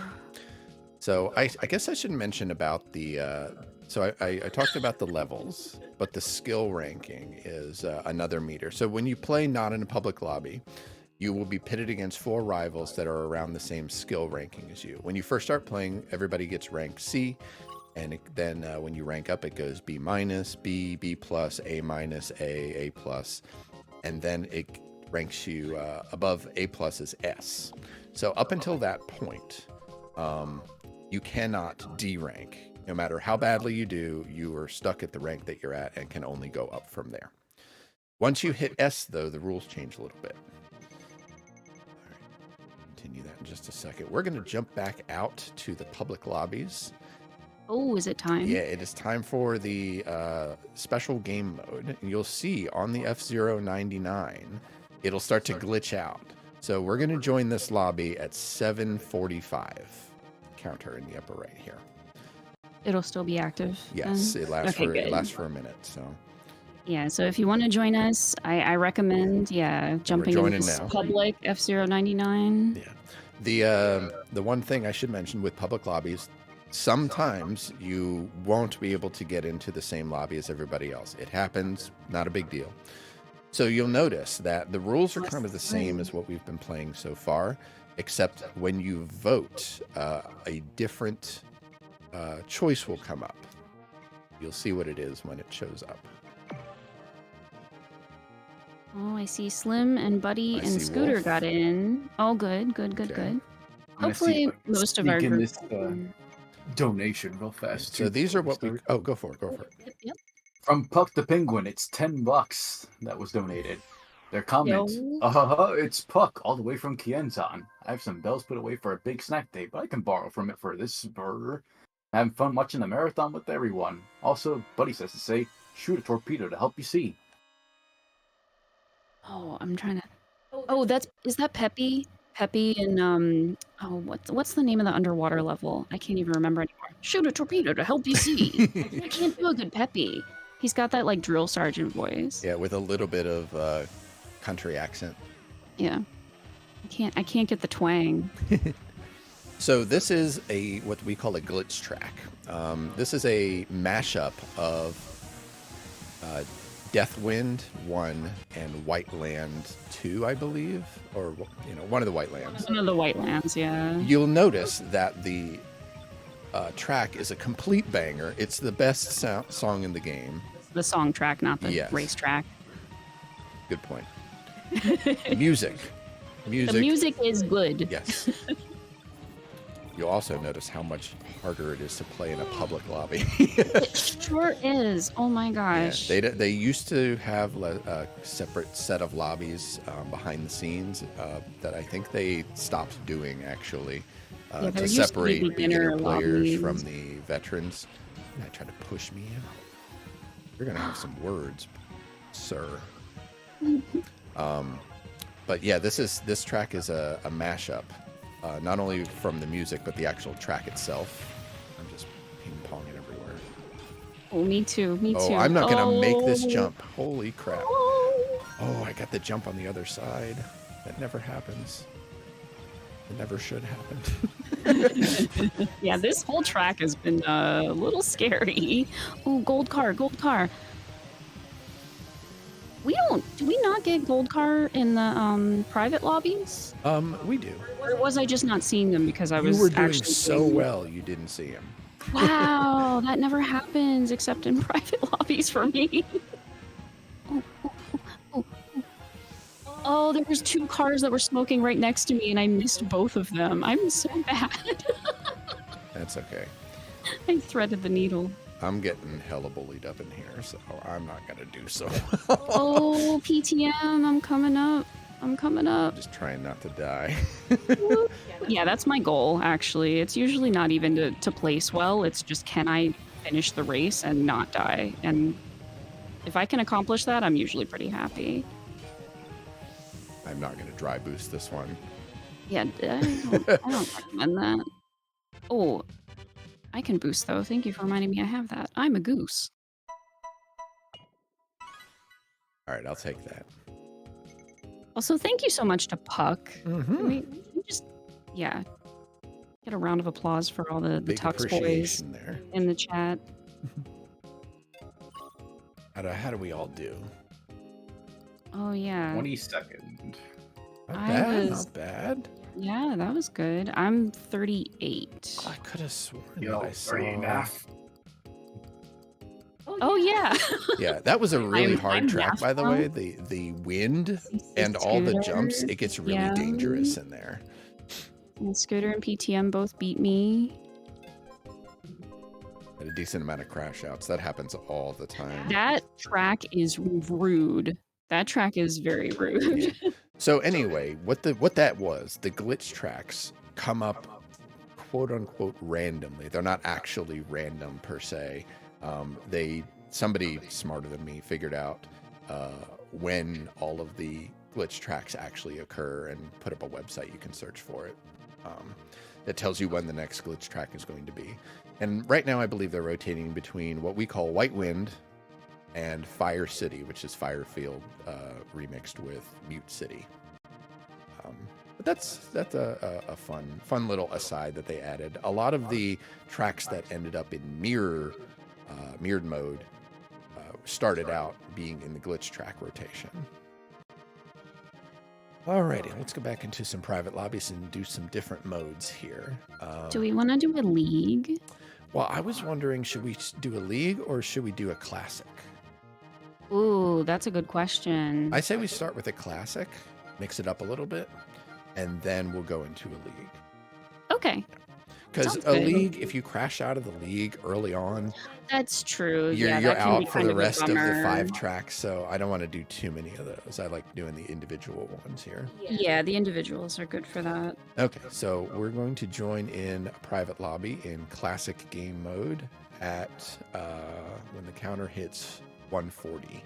So I guess I should mention about the, so I talked about the levels, but the skill ranking is another meter. So when you play not in a public lobby, you will be pitted against 4 rivals that are around the same skill ranking as you. When you first start playing, everybody gets rank C, and then when you rank up, it goes B minus, B, B plus, A minus, A plus, and then it ranks you above A plus is S. So up until that point, you cannot D-rank. No matter how badly you do, you are stuck at the rank that you're at and can only go up from there. Once you hit S, though, the rules change a little bit. All right, continue that in just a second. We're going to jump back out to the public lobbies. Oh, is it time? Yeah, it is time for the special game mode. And you'll see on the F-099, it'll start to glitch out. So we're going to join this lobby at 7:45. Counter in the upper right here. It'll still be active. Yes, then? it lasts Okay, good. it lasts for a minute. So Yeah, so if you want to join us, I recommend jumping in joining this now. public F-099. yeah, the one thing I should mention with public lobbies, sometimes you won't be able to get into the same lobby as everybody else. It happens, not a big deal. So you'll notice that the rules are kind of the same as what we've been playing so far, except when you vote, a different choice will come up. You'll see what it is when it shows up. Oh, I see Slim and Buddy I and see Scooter Wolf. got in. Oh, good. I'm gonna see Hopefully if I can most of our sneak in group. this donation real fast. So too these are before we what we. start. Oh, go for it. Go for it. Yep. From Puck the Penguin, it's $10 that was donated. Their comments. Yo. It's Puck, all the way from Kienzan. I have some bells put away for a big snack day, but I can borrow from it for this burger. Having fun watching the marathon with everyone. Also, Buddy says to say, shoot a torpedo to help you see. Oh, I'm trying to. Oh, is that Peppy? Peppy and oh, what's the name of the underwater level? I can't even remember anymore. Shoot a torpedo to help you see. I can't do a good Peppy. He's got that like drill sergeant voice. Yeah, with a little bit of country accent. Yeah. I can't get the twang. So this is what we call a glitch track. This is a mashup of Deathwind 1 and Whiteland 2, I believe, or one of the Whitelands. One of the Whitelands, yeah. You'll notice that the track is a complete banger. It's the best song in the game. The song track, not the race track. Good point. Music. The music is good. Yes. You'll also notice how much harder it is to play in a public lobby. It sure is. Oh my gosh. Yeah, they used to have a separate set of lobbies behind the scenes that I think they stopped doing, actually, to separate beginner players from the veterans. I try to push me in. You're going to have some words, sir. But yeah, this track is a mashup. Not only from the music, but the actual track itself. I'm just ping-ponging everywhere. Oh, me too. Me too. Oh, I'm not going to make this jump. Holy crap. Oh, I got the jump on the other side. That never happens. It never should happen. Yeah, this whole track has been a little scary. Oh, gold car, gold car. Do we not get gold car in the private lobbies? We do. Or was I just not seeing them because I was You were doing actually so well, you didn't see him. Wow, that never happens except in private lobbies for me. Oh, there was 2 cars that were smoking right next to me and I missed both of them. I'm so bad. That's okay. I threaded the needle. I'm getting hella bullied up in here, so I'm not going to do so well. Oh, PTM, I'm coming up. I'm coming up. Just trying not to die. Yeah, that's my goal, actually. It's usually not even to place well. It's just, can I finish the race and not die? And if I can accomplish that, I'm usually pretty happy. I'm not going to dry boost this one. Yeah, I don't recommend that. Oh, I can boost, though. Thank you for reminding me I have that. I'm a goose. All right, I'll take that. Also, thank you so much to Puck. Mm-hmm. We just, yeah, get a round of applause for all the Tux boys there in the chat. How do we all do? Oh, yeah. 22nd. Not bad. Yeah, that was good. I'm 38. I could have sworn Yo, that I saw. 39. Oh, yeah. Yeah, that was a really I'm hard track, by the now. way. The wind and all the jumps, it gets really dangerous in there. And Scooter and PTM both beat me. Had a decent amount of crash outs. That happens all the time. That track is rude. That track is very rude. Yeah. So anyway, what that was, the glitch tracks come up quote unquote randomly. They're not actually random per se. Somebody smarter than me figured out when all of the glitch tracks actually occur and put up a website you can search for it. That tells you when the next glitch track is going to be. And right now I believe they're rotating between what we call White Wind and Fire City, which is Firefield remixed with Mute City. But that's a fun little aside that they added. A lot of the tracks that ended up in mirrored mode started out being in the glitch track rotation. Alrighty, let's go back into some private lobbies and do some different modes here. Do we want to do a league? Well, I was wondering, should we do a league or should we do a classic? Ooh, that's a good question. I say we start with a classic, mix it up a little bit, and then we'll go into a league. Okay. Because Sounds a good. league, if you crash out of the league early on, That's true. you're Yeah, you're that can be out for kind the of a rest of the bummer. 5 tracks. So I don't want to do too many of those. I like doing the individual ones here. Yeah, the individuals are good for that. Okay, so we're going to join in a private lobby in classic game mode at when the counter hits 140.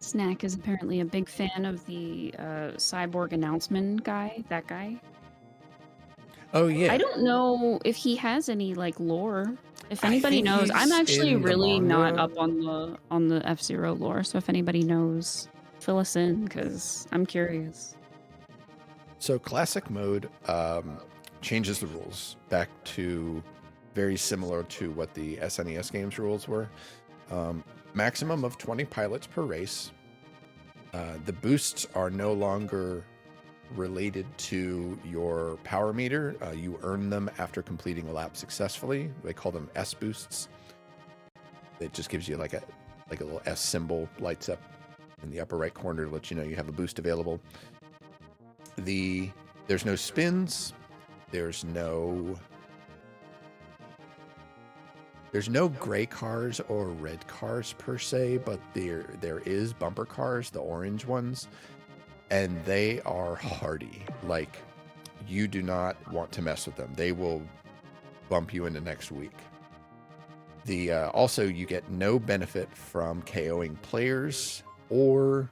Snack is apparently a big fan of the cyborg announcement guy. That guy. Oh yeah. I don't know if he has any like lore. If I anybody think knows, I'm he's actually in the really not manga. up on the F-Zero lore. So if anybody knows, fill us in because I'm curious. So classic mode changes the rules back to very similar to what the SNES games rules were. Maximum of 20 pilots per race. The boosts are no longer related to your power meter. You earn them after completing a lap successfully. They call them S boosts. It just gives you like a little S symbol lights up in the upper right corner to let you know you have a boost available. There's no spins. There's no gray cars or red cars per se, but there is bumper cars, the orange ones, and they are hardy. Like, you do not want to mess with them. They will bump you into next week. Also, you get no benefit from KOing players or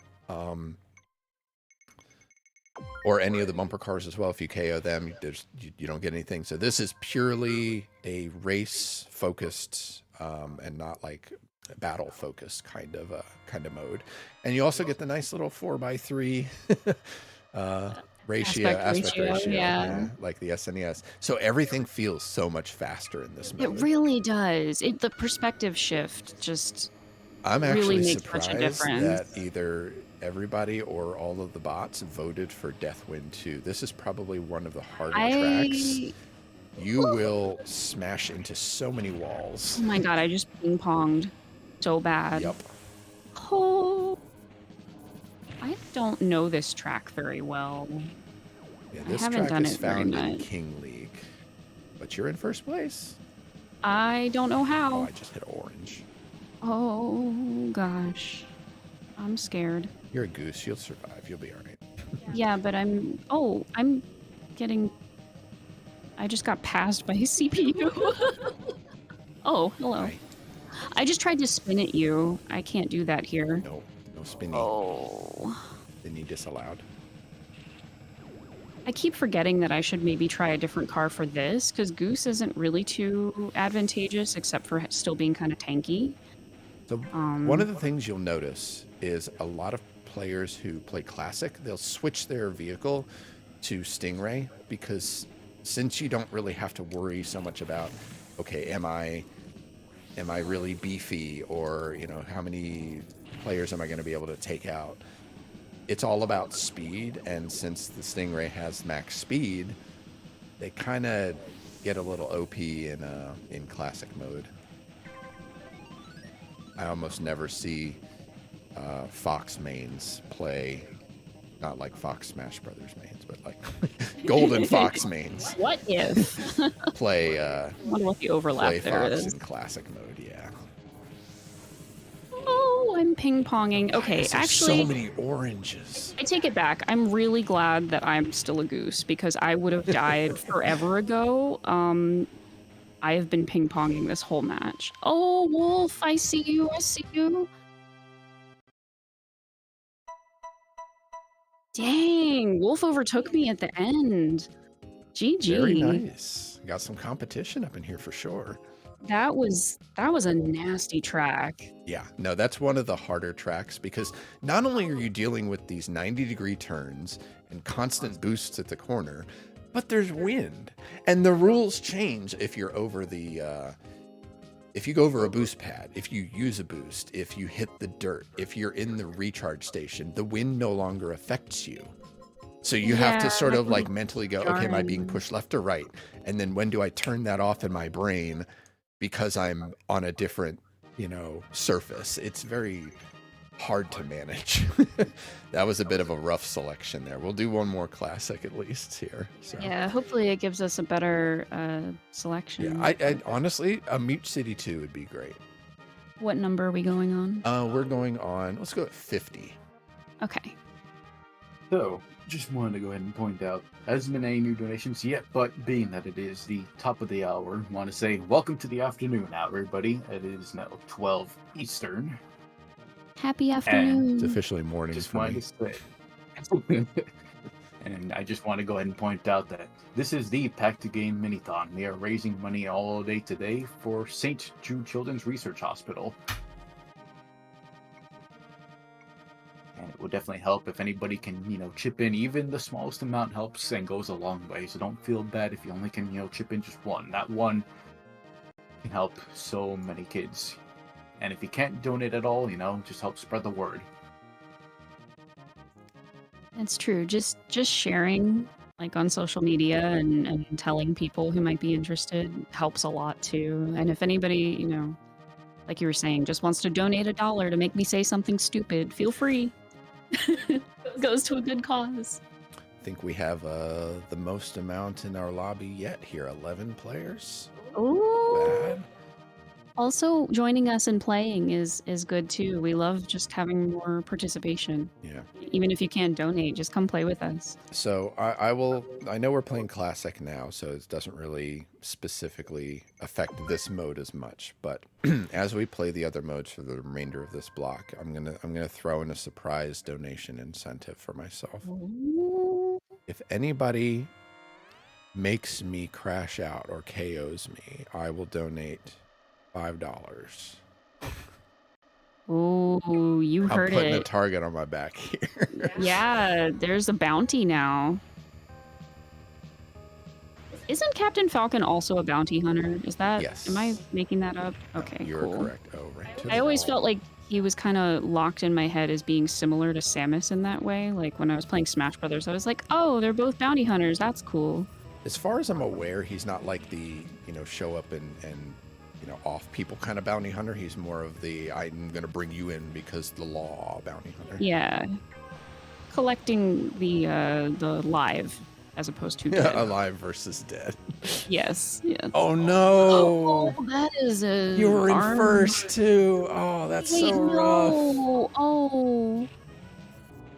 any of the bumper cars as well. If you KO them, you don't get anything. So this is purely a race focused and not like a battle focused kind of mode. And you also get the nice little 4x3 aspect ratio, yeah, like the SNES. So everything feels so much faster in this mode. It really does. The perspective shift just I'm really actually makes such a surprised difference. that either everybody or all of the bots voted for Deathwind 2. This is probably one of the harder tracks. You will smash into so many walls. Oh my god, I just ping-ponged so bad. Yep. Oh, I don't know this track very well. Yeah, this I haven't track done is it very found in much. King League. But you're in first place. I don't know Oh, how. I just hit orange. Oh gosh, I'm scared. You're a goose. You'll survive. You'll be all right. Yeah, but I'm getting. I just got passed by a CPU. Oh, hello. Right. I just tried to spin at you. I can't do that here. No spinning. Oh. Then you disallowed. I keep forgetting that I should maybe try a different car for this, because Goose isn't really too advantageous, except for still being kind of tanky. So one of the things you'll notice is a lot of players who play Classic, they'll switch their vehicle to Stingray, because since you don't really have to worry so much about, okay, am I really beefy, or how many players am I going to be able to take out? It's all about speed, and since the Stingray has max speed, they kind of get a little OP in Classic mode. I almost never see Fox mains play, not like Fox Smash Brothers mains, but like Golden Fox mains. What if? Play. I wonder what the overlap play there Fox is. in Classic mode. Yeah. Oh, I'm ping-ponging. Okay, There's actually, so many oranges. I take it back. I'm really glad that I'm still a goose, because I would have died forever ago. I have been ping-ponging this whole match. Oh, Wolf, I see you. I see you. Dang, Wolf overtook me at the end. GG. Very nice. Got some competition up in here for sure. That was a nasty track. Yeah, no, that's one of the harder tracks, because not only are you dealing with these 90-degree turns and constant boosts at the corner, but there's wind, and the rules change if you're over if you go over a boost pad, if you use a boost, if you hit the dirt, if you're in the recharge station, the wind no longer affects you. So you have to sort of like mentally go, okay, am I being pushed left or right? And then when do I turn that off in my brain because I'm on a different, surface? It's very hard to manage. That was a bit of a rough selection there. We'll do one more classic at least here. So. Yeah, hopefully it gives us a better selection. Yeah, I honestly, a Mute City 2 would be great. What number are we going on? We're going on, let's go at 50. Okay. So, just wanted to go ahead and point out, hasn't been any new donations yet, but being that it is the top of the hour, want to say welcome to the afternoon hour, everybody. It is now 12 Eastern. Happy afternoon. It's officially morning Just for me. wanted to say. And I just want to go ahead and point out that this is the Packed Game Mini-thon. We are raising money all day today for St. Jude Children's Research Hospital. And it will definitely help if anybody can, chip in. Even the smallest amount helps and goes a long way. So don't feel bad if you only can, chip in just one. That one can help so many kids. And if you can't donate at all, just help spread the word. It's true. Just sharing like on social media and telling people who might be interested helps a lot too. And if anybody, like you were saying, just wants to donate $1 to make me say something stupid, feel free. It goes to a good cause. I think we have the most amount in our lobby yet here, 11 players. Ooh. Bad. Also, joining us and playing is good too. We love just having more participation. Yeah. Even if you can't donate, just come play with us. So I know we're playing Classic now, so it doesn't really specifically affect this mode as much. But as we play the other modes for the remainder of this block, I'm gonna throw in a surprise donation incentive for myself. Ooh. If anybody makes me crash out or KOs me, I will donate $5. Ooh, you heard I'm putting a it. target on my back here. Yeah, there's a bounty now. Isn't Captain Falcon also a bounty hunter? Is that? Yes. Am I making that up? No, Okay, you're cool. correct. Oh, right. I always felt like he was kind of locked in my head as being similar to Samus in that way. Like when I was playing Smash Brothers, I was like, oh, they're both bounty hunters. That's cool. As far as I'm aware, he's not like the, show up and off people kind of bounty hunter. He's more of the I'm going to bring you in because the law bounty hunter. Yeah. Collecting the live as opposed to dead. Alive versus dead. Yes. Yes. Oh no! Oh, that is a. You were in arm. first too. Oh, that's Wait, so rough. no. Oh.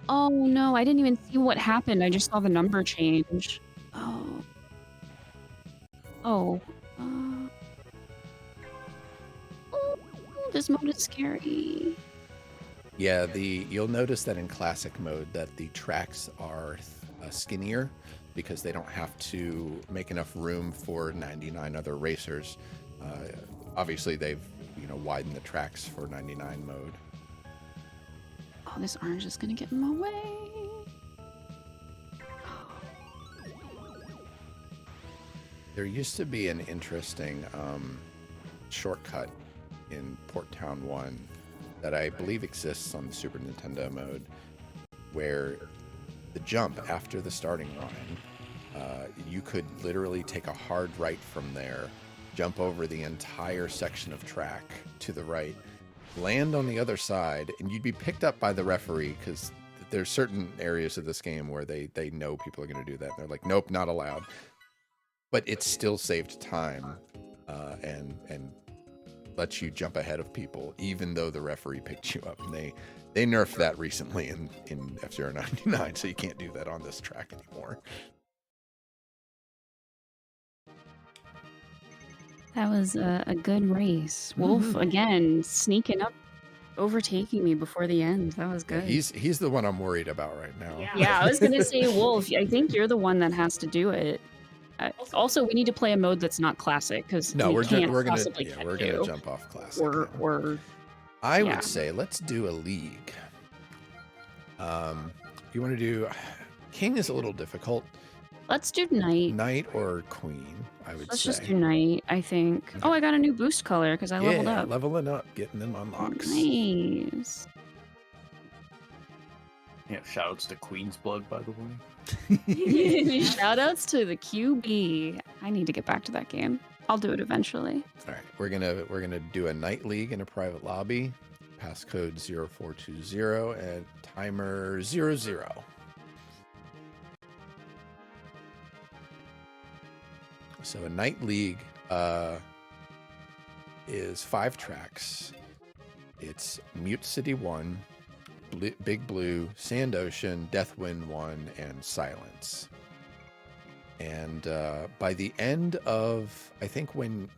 Oh no! I didn't even see what happened. I just saw the number change. Oh. Oh. Oh, this mode is scary. Yeah, you'll notice that in classic mode that the tracks are skinnier because they don't have to make enough room for 99 other racers. Obviously, they've widened the tracks for 99 mode. Oh, this orange is gonna get in my way. There used to be an interesting shortcut in Port Town 1 that I believe exists on the Super Nintendo mode, where the jump after the starting line, you could literally take a hard right from there, jump over the entire section of track to the right, land on the other side, and you'd be picked up by the referee because there's certain areas of this game where they know people are going to do that. They're like, nope, not allowed. But it still saved time and lets you jump ahead of people, even though the referee picked you up. And they nerfed that recently in F-Zero 99, so you can't do that on this track anymore. That was a good race. Wolf again sneaking up, overtaking me before the end. That was good. Yeah, he's the one I'm worried about right now. Yeah, I was gonna say Wolf. I think you're the one that has to do it. Also, we need to play a mode that's not classic because No, we're gonna do. jump off classic. I would say let's do a league. You want to do King is a little difficult. Let's do Knight. Knight or Queen, I would say. Let's just do Knight, I think. Okay. Oh, I got a new boost color because I leveled up. Leveling up, getting them unlocks. Nice. Yeah, shoutouts to Queen's Blood, by the way. Shoutouts to the QB. I need to get back to that game. I'll do it eventually. All right, we're gonna do a Night League in a private lobby. passcode 0420 and timer 00. So a night league is 5 tracks. It's Mute City 1, Big Blue, Sand Ocean, Deathwind 1, and Silence. And by the end of, I think when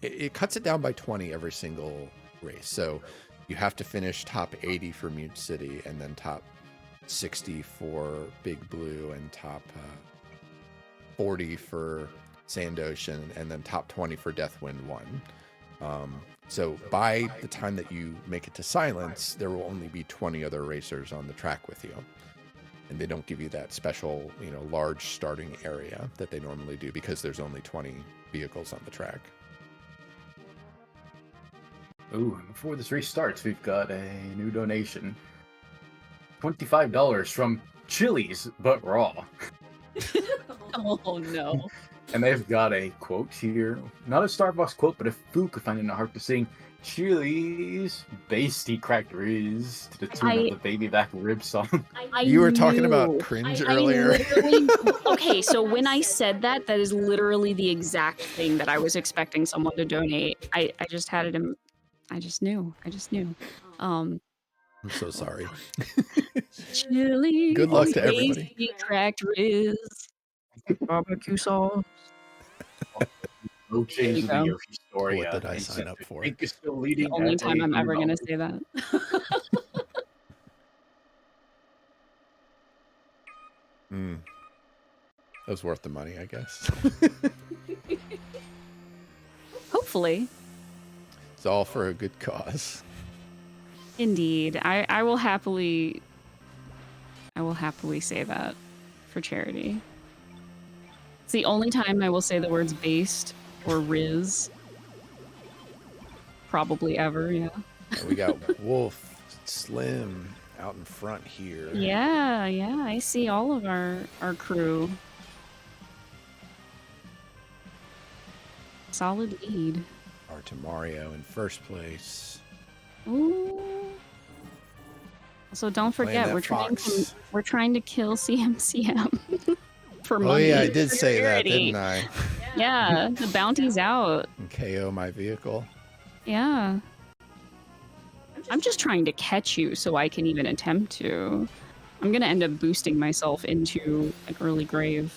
it cuts it down by 20 every single race. So you have to finish top 80 for Mute City, and then top 60 for Big Blue, and top 40 for Sand Ocean, and then top 20 for Deathwind 1. So by the time that you make it to Silence, there will only be 20 other racers on the track with you. And they don't give you that special, large starting area that they normally do because there's only 20 vehicles on the track. Ooh, before this race starts, we've got a new donation. $25 from Chili's, but raw. Oh, no. And they've got a quote here. Not a Starbucks quote, but a Fu could find it in the heart to sing Chili's Basty Cracker is to the tune of the Baby Back Rib song. You were talking about cringe earlier. Okay, so when I said that is literally the exact thing that I was expecting someone to donate. I just had it in, I just knew. I'm so sorry. Chili. Good luck to everybody. Basty cracked ribs. Barbecue sauce. No change in the Yoshi story. What did I sign up for? Pink is still leading. The only time I'm ever going to say that. That was worth the money, I guess. Hopefully. It's all for a good cause. Indeed. I will happily say that for charity. It's the only time I will say the words based or Riz. Probably ever, yeah. We got Wolf, Slim out in front here. Yeah, I see all of our crew. Solid lead. Artemario in first place. Ooh. So don't forget, we're trying to kill CMCM for money. Oh yeah, I did say that, didn't I? Yeah, the bounty's out. And KO my vehicle. Yeah. I'm just trying to catch you so I can even attempt to. I'm gonna end up boosting myself into an early grave.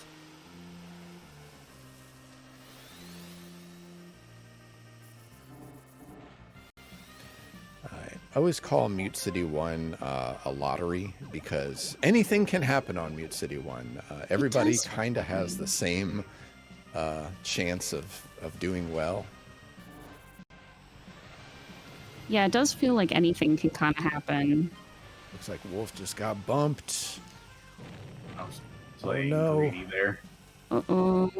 I always call Mute City 1 a lottery because anything can happen on Mute City 1. Everybody kind of has the same chance of doing well. Yeah, it does feel like anything can kind of happen. Looks like Wolf just got bumped. I was playing no. greedy there. Uh-oh.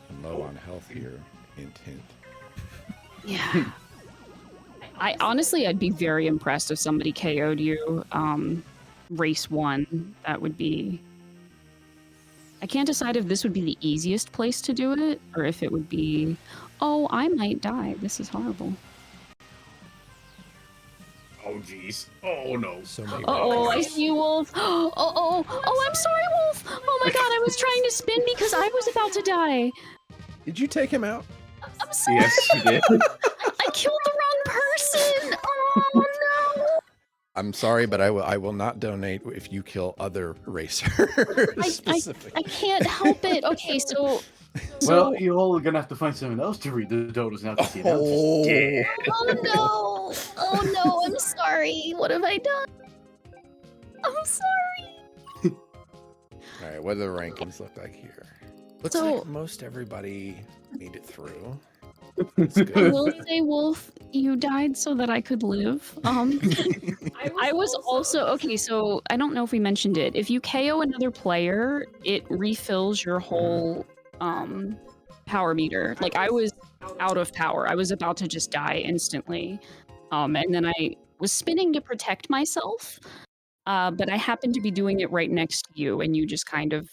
I'm low on health here. Hint, hint. Yeah. I'd be very impressed if somebody KO'd you race 1. That would be... I can't decide if this would be the easiest place to do it, or if it would be, oh, I might die. This is horrible. Oh, jeez. Oh, no. So many Oh, I see you, Wolf. Oh, I'm sorry, Wolf. Oh my god, I was trying to spin because I was about to die. Did you take him out? I'm sorry. Yes, you did. I killed the wrong person. Oh, no. I'm sorry, but I will not donate if you kill other racers specifically. I can't help it. Okay, so Well, you're all gonna have to find someone else to read the dodos now. Oh no, I'm sorry. What have I done? I'm sorry. All right, what do the rankings look like here? Looks So- like most everybody made it through. I will say, Wolf, you died so that I could live. I was also okay. So I don't know if we mentioned it. If you KO another player, it refills your whole power meter. Like I was out of power. I was about to just die instantly, and then I was spinning to protect myself. But I happened to be doing it right next to you, and you just kind of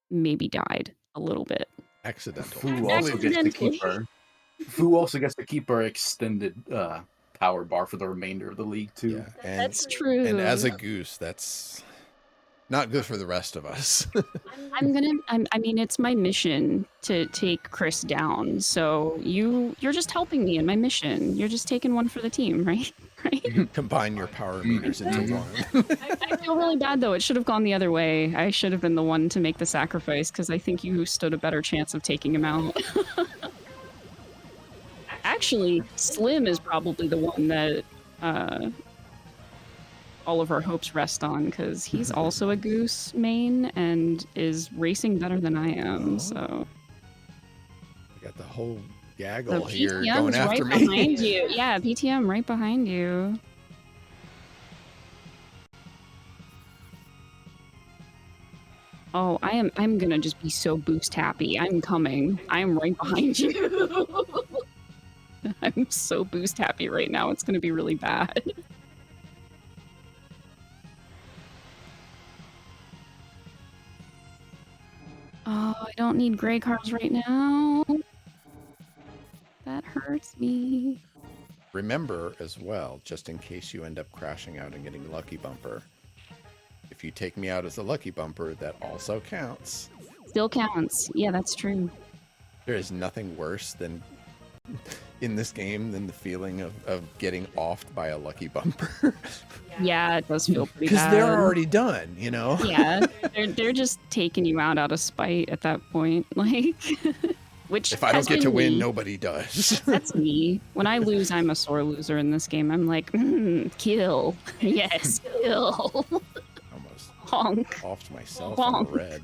maybe died a little bit. Accidental. Who also gets to keep her Fu also gets to keep our extended power bar for the remainder of the league too. Yeah, and That's true. and as a goose, that's not good for the rest of us. I mean, it's my mission to take Chris down. So you're just helping me in my mission. You're just taking one for the team, right? Right? Combine your power meters into one. I feel really bad though. It should have gone the other way. I should have been the one to make the sacrifice because I think you stood a better chance of taking him out. Actually, Slim is probably the one that all of our hopes rest on because he's also a goose main and is racing better than I am. So I got the whole the gaggle here going PTM's right after me. behind you. Yeah, PTM right behind you. Oh, I'm gonna just be so boost happy. I'm coming. I'm right behind you. I'm so boost happy right now. It's gonna be really bad. Oh, I don't need gray cars right now. That hurts me. Remember as well, just in case you end up crashing out and getting lucky bumper, if you take me out as a lucky bumper, that also counts. Still counts. Yeah, that's true. There is nothing worse than in this game than the feeling of getting offed by a lucky bumper. Yeah, it does feel pretty Because bad. they're already done, you know? Yeah, they're just taking you out of spite at that point. Like, which If I don't has get to been win, me. nobody does. That's me. When I lose, I'm a sore loser in this game. I'm like, kill. Yes, kill. Almost Honk. offed myself on Bonk. red.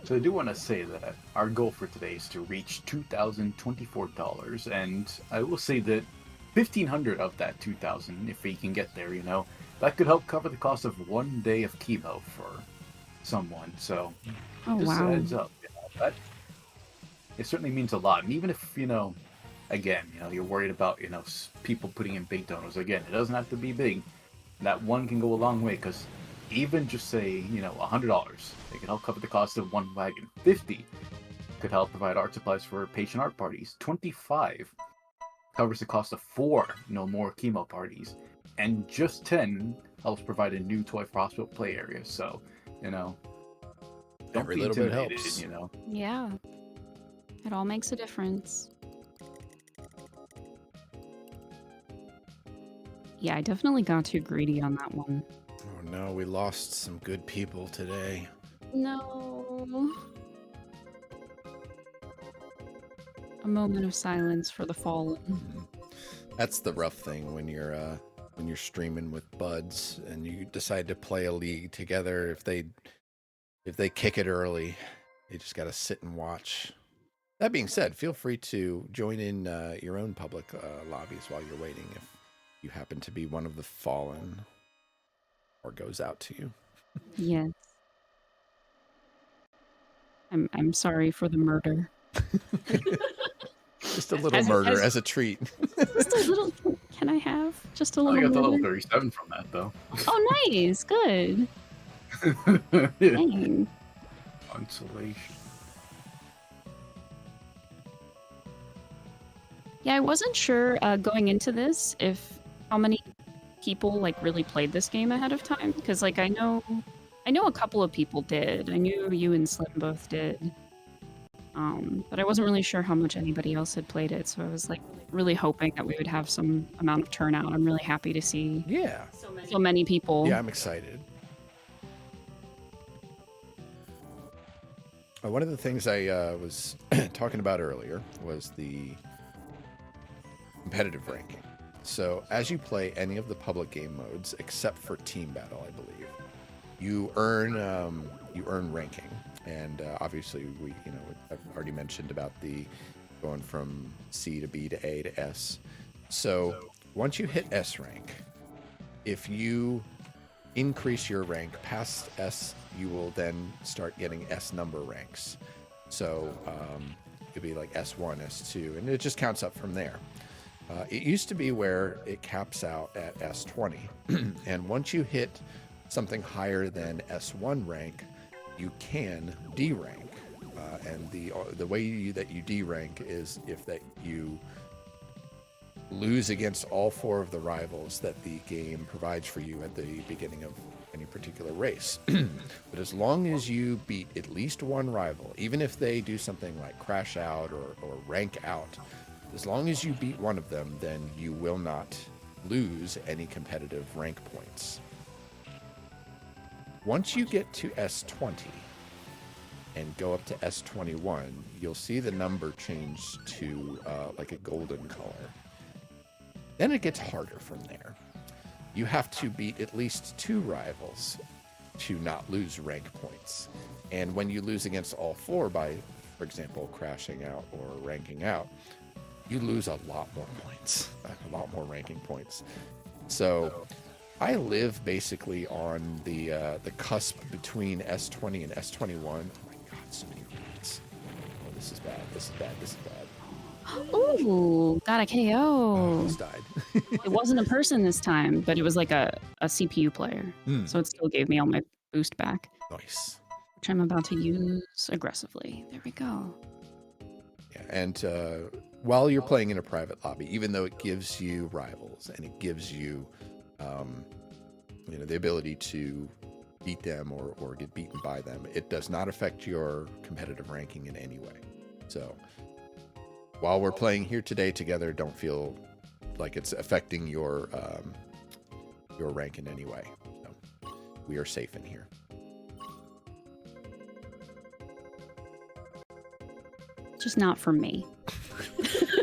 So I do want to say that our goal for today is to reach $2,024, and I will say that 1,500 of that 2,000, if we can get there, that could help cover the cost of 1 day of chemo for someone. So Oh, just wow. a heads up, that it certainly means a lot. And even if again, you're worried about people putting in big donors. Again, it doesn't have to be big. That one can go a long way because even just say $100, it can help cover the cost of one wagon. 50 could help provide art supplies for patient art parties. 25 covers the cost of 4 more chemo parties, and just 10 helps provide a new toy for hospital play area. So don't Every be little bit intimidated, helps. Yeah. It all makes a difference. Yeah, I definitely got too greedy on that one. Oh no, we lost some good people today. No. A moment of silence for the fallen. That's the rough thing when you're streaming with buds and you decide to play a league together. If they kick it early, you just got to sit and watch. That being said, feel free to join in your own public lobbies while you're waiting if you happen to be one of the fallen or goes out to you. Yes. I'm sorry for the murder. Just a little murder as a treat. Just a little. Can I have just a I little? got the level murder? 37 from that though. Oh, nice. Good. Yeah. Dang. Consolation. Yeah, I wasn't sure going into this if how many people really played this game ahead of time because I know a couple of people did. I knew you and Slim both did. But I wasn't really sure how much anybody else had played it, so I was really hoping that we would have some amount of turnout. I'm really happy to see Yeah. so many people. Yeah, I'm excited. One of the things I was talking about earlier was the competitive ranking. So as you play any of the public game modes, except for team battle, I believe, you earn ranking. And obviously, I've already mentioned about the going from C to B to A to S. So once you hit S rank, if you increase your rank past S, you will then start getting S number ranks. So it could be like S1, S2, and it just counts up from there. It used to be where it caps out at S20. And once you hit something higher than S1 rank, you can D rank. And the way that you derank is if that you lose against all 4 of the rivals that the game provides for you at the beginning of any particular race. But as long as you beat at least 1 rival, even if they do something like crash out or rank out, as long as you beat 1 of them, then you will not lose any competitive rank points. Once you get to S20 and go up to S21, you'll see the number change to like a golden color. Then it gets harder from there. You have to beat at least 2 rivals to not lose rank points. And when you lose against all 4 by, for example, crashing out or ranking out, you lose a lot more points, a lot more ranking points. So I live basically on the cusp between S20 and S21. Oh my God, so many points. Oh, this is bad, this is bad, this is bad. Ooh, got a KO. Almost died. It wasn't a person this time, but it was like a CPU player. So it still gave me all my boost back, Nice. which I'm about to use aggressively. There we go. Yeah, and while you're playing in a private lobby, even though it gives you rivals and it gives you, the ability to beat them or get beaten by them, it does not affect your competitive ranking in any way. So while we're playing here today together, don't feel like it's affecting your rank in any way. So we are safe in here. Just not for me.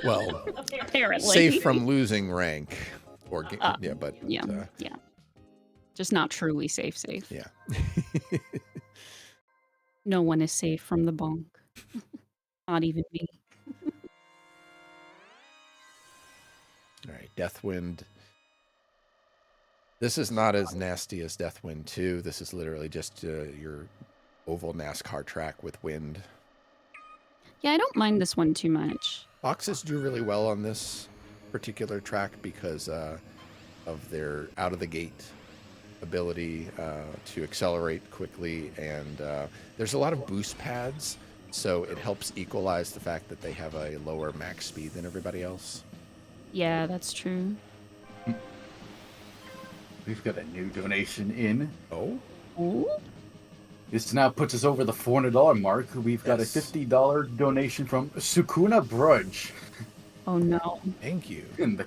Well, Apparently. safe from losing rank, or yeah, but Yeah. Just not truly safe. yeah. No one is safe from the bonk. Not even me. All right, Deathwind. This is not as nasty as Deathwind 2. This is literally just your oval NASCAR track with wind. Yeah, I don't mind this one too much. Foxes do really well on this particular track because of their out-of-the-gate ability to accelerate quickly, and there's a lot of boost pads, so it helps equalize the fact that they have a lower max speed than everybody else. Yeah, that's true. We've got a new donation in. Oh? Ooh. This now puts us over the $400 mark. We've got a $50 donation from Sukuna Brudge. Oh no. Thank you. And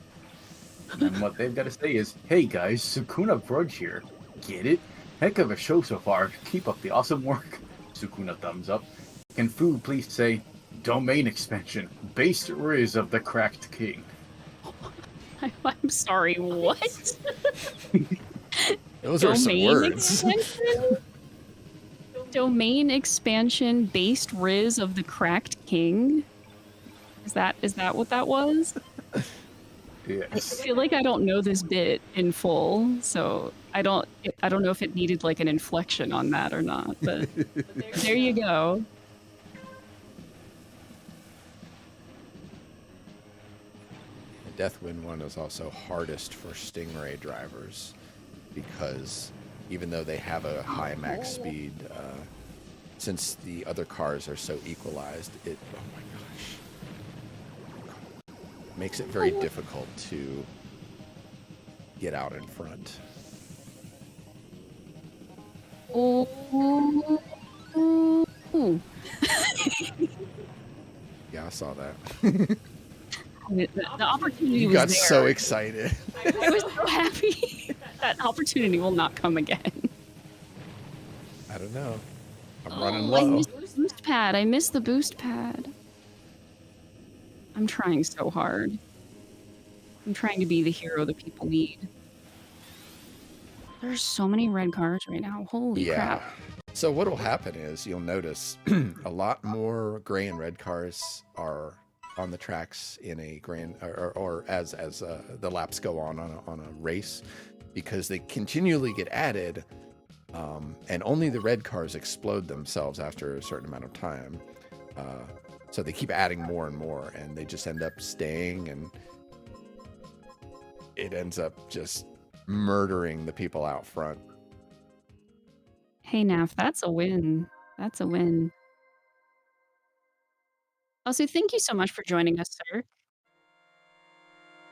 what they've got to say is, hey guys, Sukuna Brudge here. Get it? Heck of a show so far. Keep up the awesome work. Sukuna thumbs up. Can Food please say, domain expansion, based riz of the Cracked King. I'm sorry, what? Those are some words. Domain expansion based riz of the Cracked King? Is that what that was? Yes. I feel like I don't know this bit in full, so I don't know if it needed like an inflection on that or not, but there you go. The Deathwind one is also hardest for Stingray drivers because even though they have a high max speed, since the other cars are so equalized, it, oh my gosh, makes it very difficult to get out in front. Oh. Yeah, I saw that. The opportunity You was got there. so excited. I was so happy. That opportunity will not come again. I don't know. I'm running I low. missed the boost pad. I missed the boost pad. I'm trying so hard. I'm trying to be the hero that people need. There's so many red cars right now. Holy crap. So what'll happen is you'll notice a lot more gray and red cars are on the tracks in a grand or as the laps go on a race, because they continually get added, and only the red cars explode themselves after a certain amount of time. So they keep adding more and more, and they just end up staying, and it ends up just murdering the people out front. Hey, Naf, that's a win. That's a win. Also, thank you so much for joining us, sir.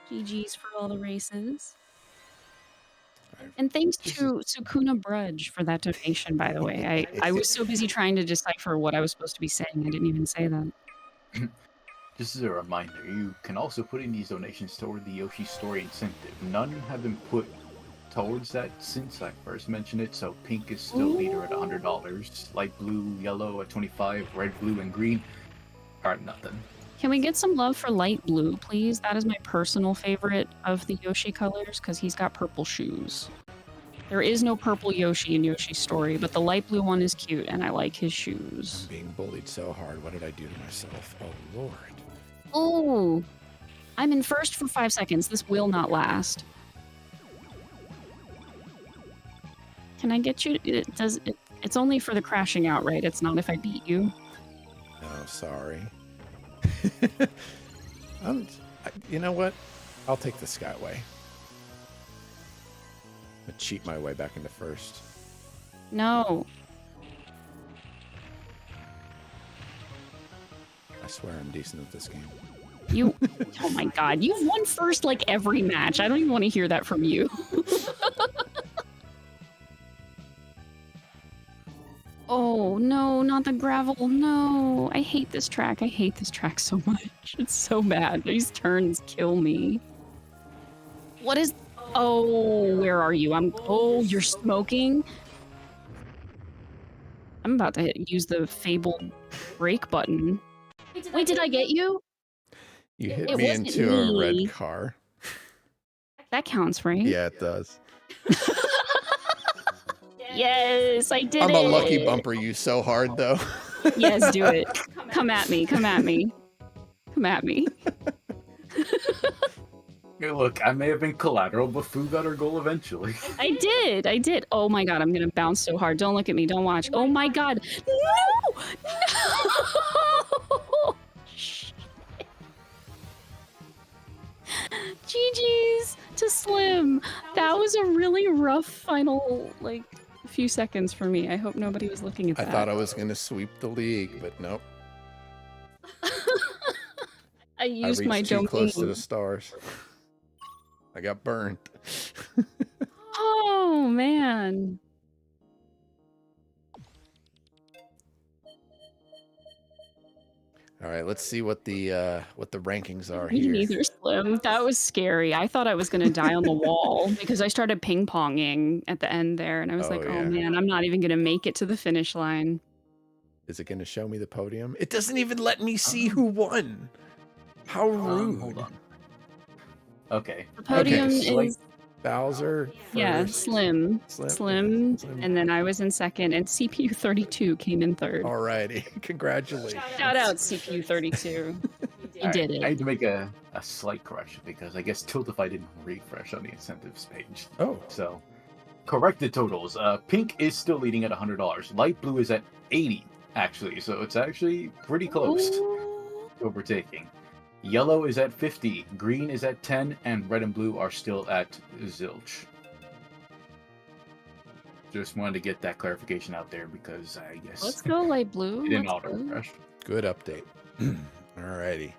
GG's for all the races. And thanks to Sukuna Brudge for that donation, by the way. I was so busy trying to decipher what I was supposed to be saying, I didn't even say that. Just as a reminder, you can also put in these donations toward the Yoshi Story incentive. None have been put towards that since I first mentioned it, so pink is still leader at $100, light blue, yellow at 25, red, blue, and green are at nothing. Can we get some love for light blue, please? That is my personal favorite of the Yoshi colors, because he's got purple shoes. There is no purple Yoshi in Yoshi's Story, but the light blue one is cute, and I like his shoes. I'm being bullied so hard. What did I do to myself? Oh, Lord. Oh! I'm in first for 5 seconds. This will not last. Can I get you? It's only for the crashing out, right? It's not if I beat you. Oh, sorry. You know what? I'll take the Skyway. I'm gonna cheat my way back into first. No. I swear I'm decent at this game. You, oh my god, you've won first like every match. I don't even want to hear that from you. Oh no, not the gravel, no. I hate this track. I hate this track so much. It's so bad. These turns kill me. What is, oh, where are you? Oh, you're smoking? I'm about to use the fabled brake button. Wait, did I get you? You hit It me wasn't into a me. red car. That counts, right? Yeah, it does. Yes, I did I'm it. a lucky bumper you so hard, though. Yes, do it. Come at me. Come at me. Come at me. Hey, look, I may have been collateral, but Fu got her goal eventually. I did. I did. Oh my god, I'm gonna bounce so hard. Don't look at me. Don't watch. Oh my god. No! No! Shit. GG's to Slim. That was a really rough final, like, few seconds for me. I hope nobody was looking at I that. thought I was going to sweep the league, but nope. I used my too domain. close to the stars. I got burned. Oh man. All right, let's see what the rankings are Me here. neither, Slim. That was scary. I thought I was going to die on the wall because I started ping-ponging at the end there, and I was Oh, like, oh yeah. man, I'm not even going to make it to the finish line. Is it going to show me the podium? It doesn't even let me see who won. How rude. Hold on. Okay. The podium Okay, is, Bowser. yeah, first. Slim, Slim. and then I was in second, and CPU 32 came in third. Alrighty, congratulations. Shout out CPU 32. You Alright, did it. I had to make a slight correction because I guess Tiltify didn't refresh on the incentives page. Oh, So, corrected totals. Pink is still leading at $100. Light blue is at 80, actually. So it's actually pretty close to overtaking. Yellow is at 50, green is at 10, and red and blue are still at zilch. Just wanted to get that clarification out there because I guess Let's go light blue. it didn't Let's auto go. refresh. good update. Alrighty.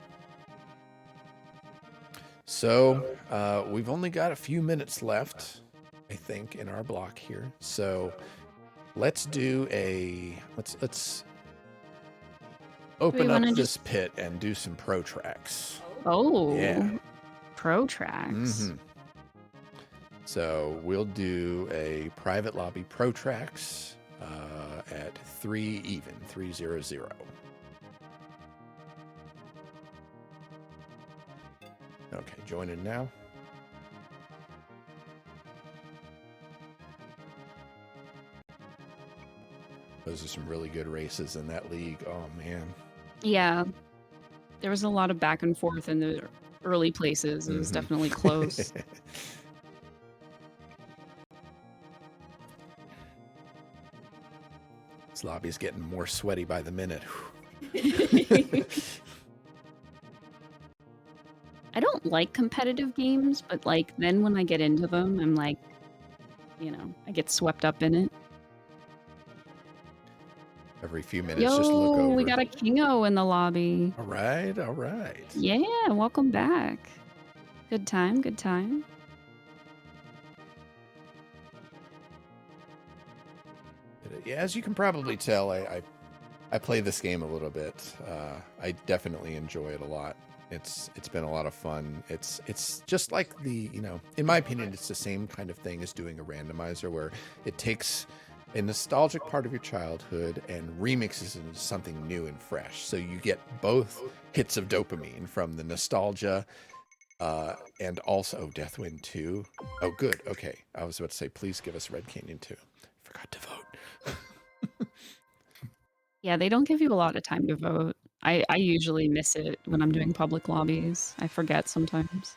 So we've only got a few minutes left, I think, in our block here. So let's do let's open up wanna this pit and do some pro tracks. Oh, Yeah. pro tracks. Mhm. So we'll do a private lobby pro tracks at 300. Okay, join in now. Those are some really good races in that league. Oh man. Yeah. There was a lot of back and forth in the early places. It was Mhm. definitely close. This lobby's getting more sweaty by the minute. I don't like competitive games, but like then when I get into them, I'm like, you know, I get swept up in it. Every few minutes, just look Yo, over. we got a Kingo in the lobby. All right, all right. Yeah, welcome back. Good time, good time. Yeah, as you can probably tell, I play this game a little bit. I definitely enjoy it a lot. It's been a lot of fun. It's just like in my opinion, it's the same kind of thing as doing a randomizer where it takes a nostalgic part of your childhood and remixes it into something new and fresh. So you get both hits of dopamine from the nostalgia and also Deathwind 2. Oh, good. Okay. I was about to say, please give us Red Canyon 2. Forgot to vote. Yeah, they don't give you a lot of time to vote. I usually miss it when I'm doing public lobbies. I forget sometimes.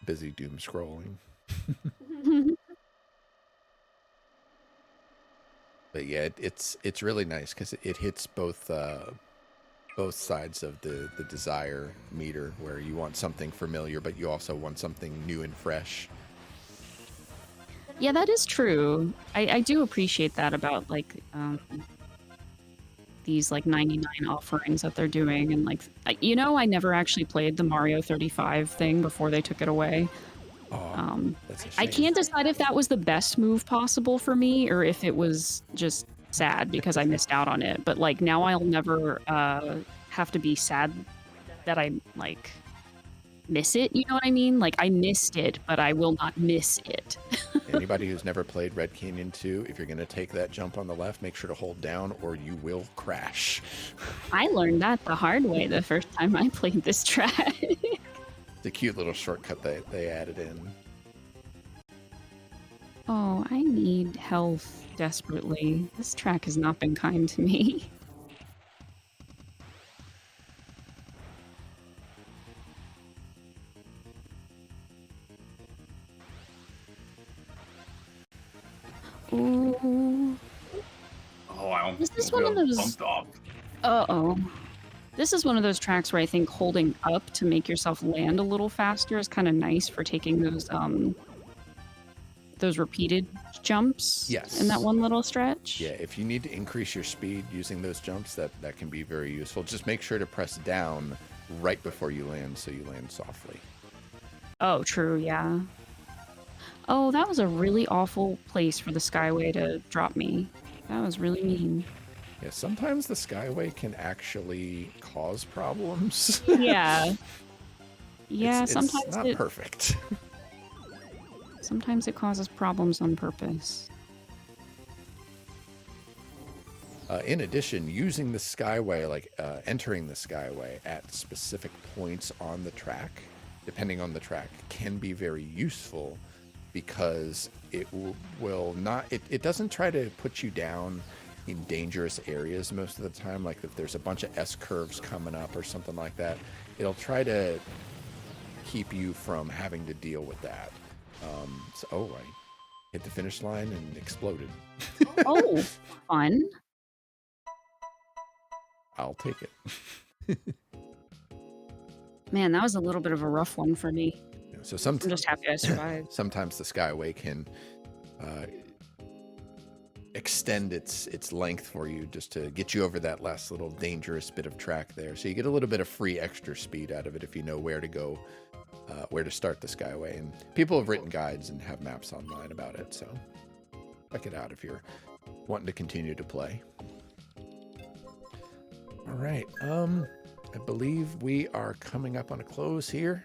Busy doom scrolling. But yeah, it's really nice because it hits both sides of the desire meter, where you want something familiar, but you also want something new and fresh. Yeah, that is true. I do appreciate that about these 99 offerings that they're doing, and I never actually played the Mario 35 thing before they took it away. That's a shame. I can't decide if that was the best move possible for me or if it was just sad because I missed out on it. But now I'll never have to be sad that I miss it. You know what I mean? I missed it, but I will not miss it. Anybody who's never played Red Canyon 2, if you're going to take that jump on the left, make sure to hold down or you will crash. I learned that the hard way the first time I played this track. The cute little shortcut they added in. Oh, I need health desperately. This track has not been kind to me. Ooh. Oh, I Is this one of those? bumped off. Uh-oh. This is one of those tracks where I think holding up to make yourself land a little faster is kind of nice for taking those repeated jumps. Yes. In that one little stretch. Yeah, if you need to increase your speed using those jumps, that can be very useful. Just make sure to press down right before you land so you land softly. Oh, true, yeah. Oh, that was a really awful place for the Skyway to drop me. That was really mean. Yeah, sometimes the Skyway can actually cause problems. Yeah. Yeah, sometimes it's not perfect. Sometimes it causes problems on purpose. In addition, using the Skyway, entering the Skyway at specific points on the track, depending on the track, can be very useful because it will not. It doesn't try to put you down in dangerous areas most of the time. Like if there's a bunch of S curves coming up or something like that, it'll try to keep you from having to deal with that. I hit the finish line and exploded. Oh, fun. I'll take it. Man, that was a little bit of a rough one for me. So I'm just happy I survived. sometimes the Skyway can extend its length for you just to get you over that last little dangerous bit of track there. So you get a little bit of free extra speed out of it if you know where to go, where to start the Skyway. And people have written guides and have maps online about it, so check it out if you're wanting to continue to play. All right, I believe we are coming up on a close here.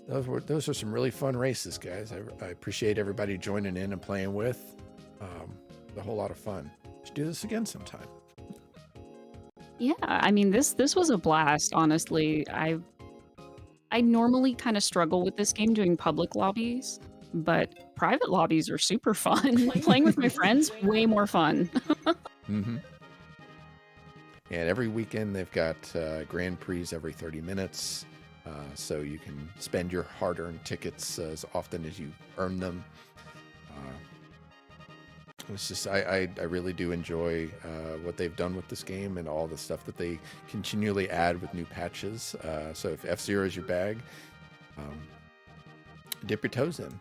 Those are some really fun races, guys. I appreciate everybody joining in and playing with. A whole lot of fun. Let's do this again sometime. Yeah, I mean this was a blast, honestly. I normally kind of struggle with this game doing public lobbies, but private lobbies are super fun. Playing with my friends, way more fun. Mm-hmm. And every weekend they've got Grand Prix every 30 minutes. So you can spend your hard-earned tickets as often as you earn them. It's just I really do enjoy what they've done with this game and all the stuff that they continually add with new patches. So if F-Zero is your bag, dip your toes in.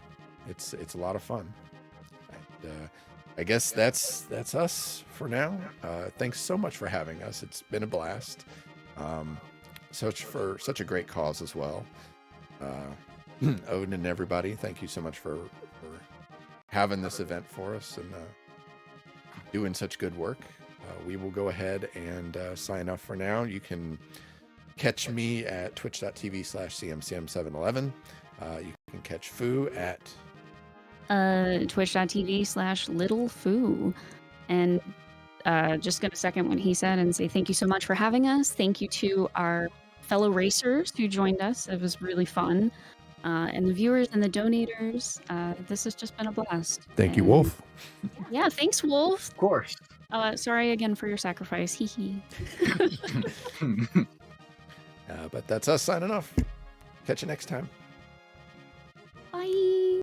It's a lot of fun. And, I guess that's us for now. Thanks so much for having us. It's been a blast. Such a great cause as well. Odin and everybody, thank you so much for having this event for us and doing such good work. We will go ahead and sign off for now. You can catch me at twitch.tv/cmcm711. You can catch Foo at twitch.tv/littlefoo. And just going to second what he said and say thank you so much for having us. Thank you to our fellow racers who joined us. It was really fun. And the viewers and the donators. This has just been a blast. Thank you, Wolf. Yeah, thanks, Wolf. Of course. Sorry again for your sacrifice. Hee hee. But that's us signing off. Catch you next time.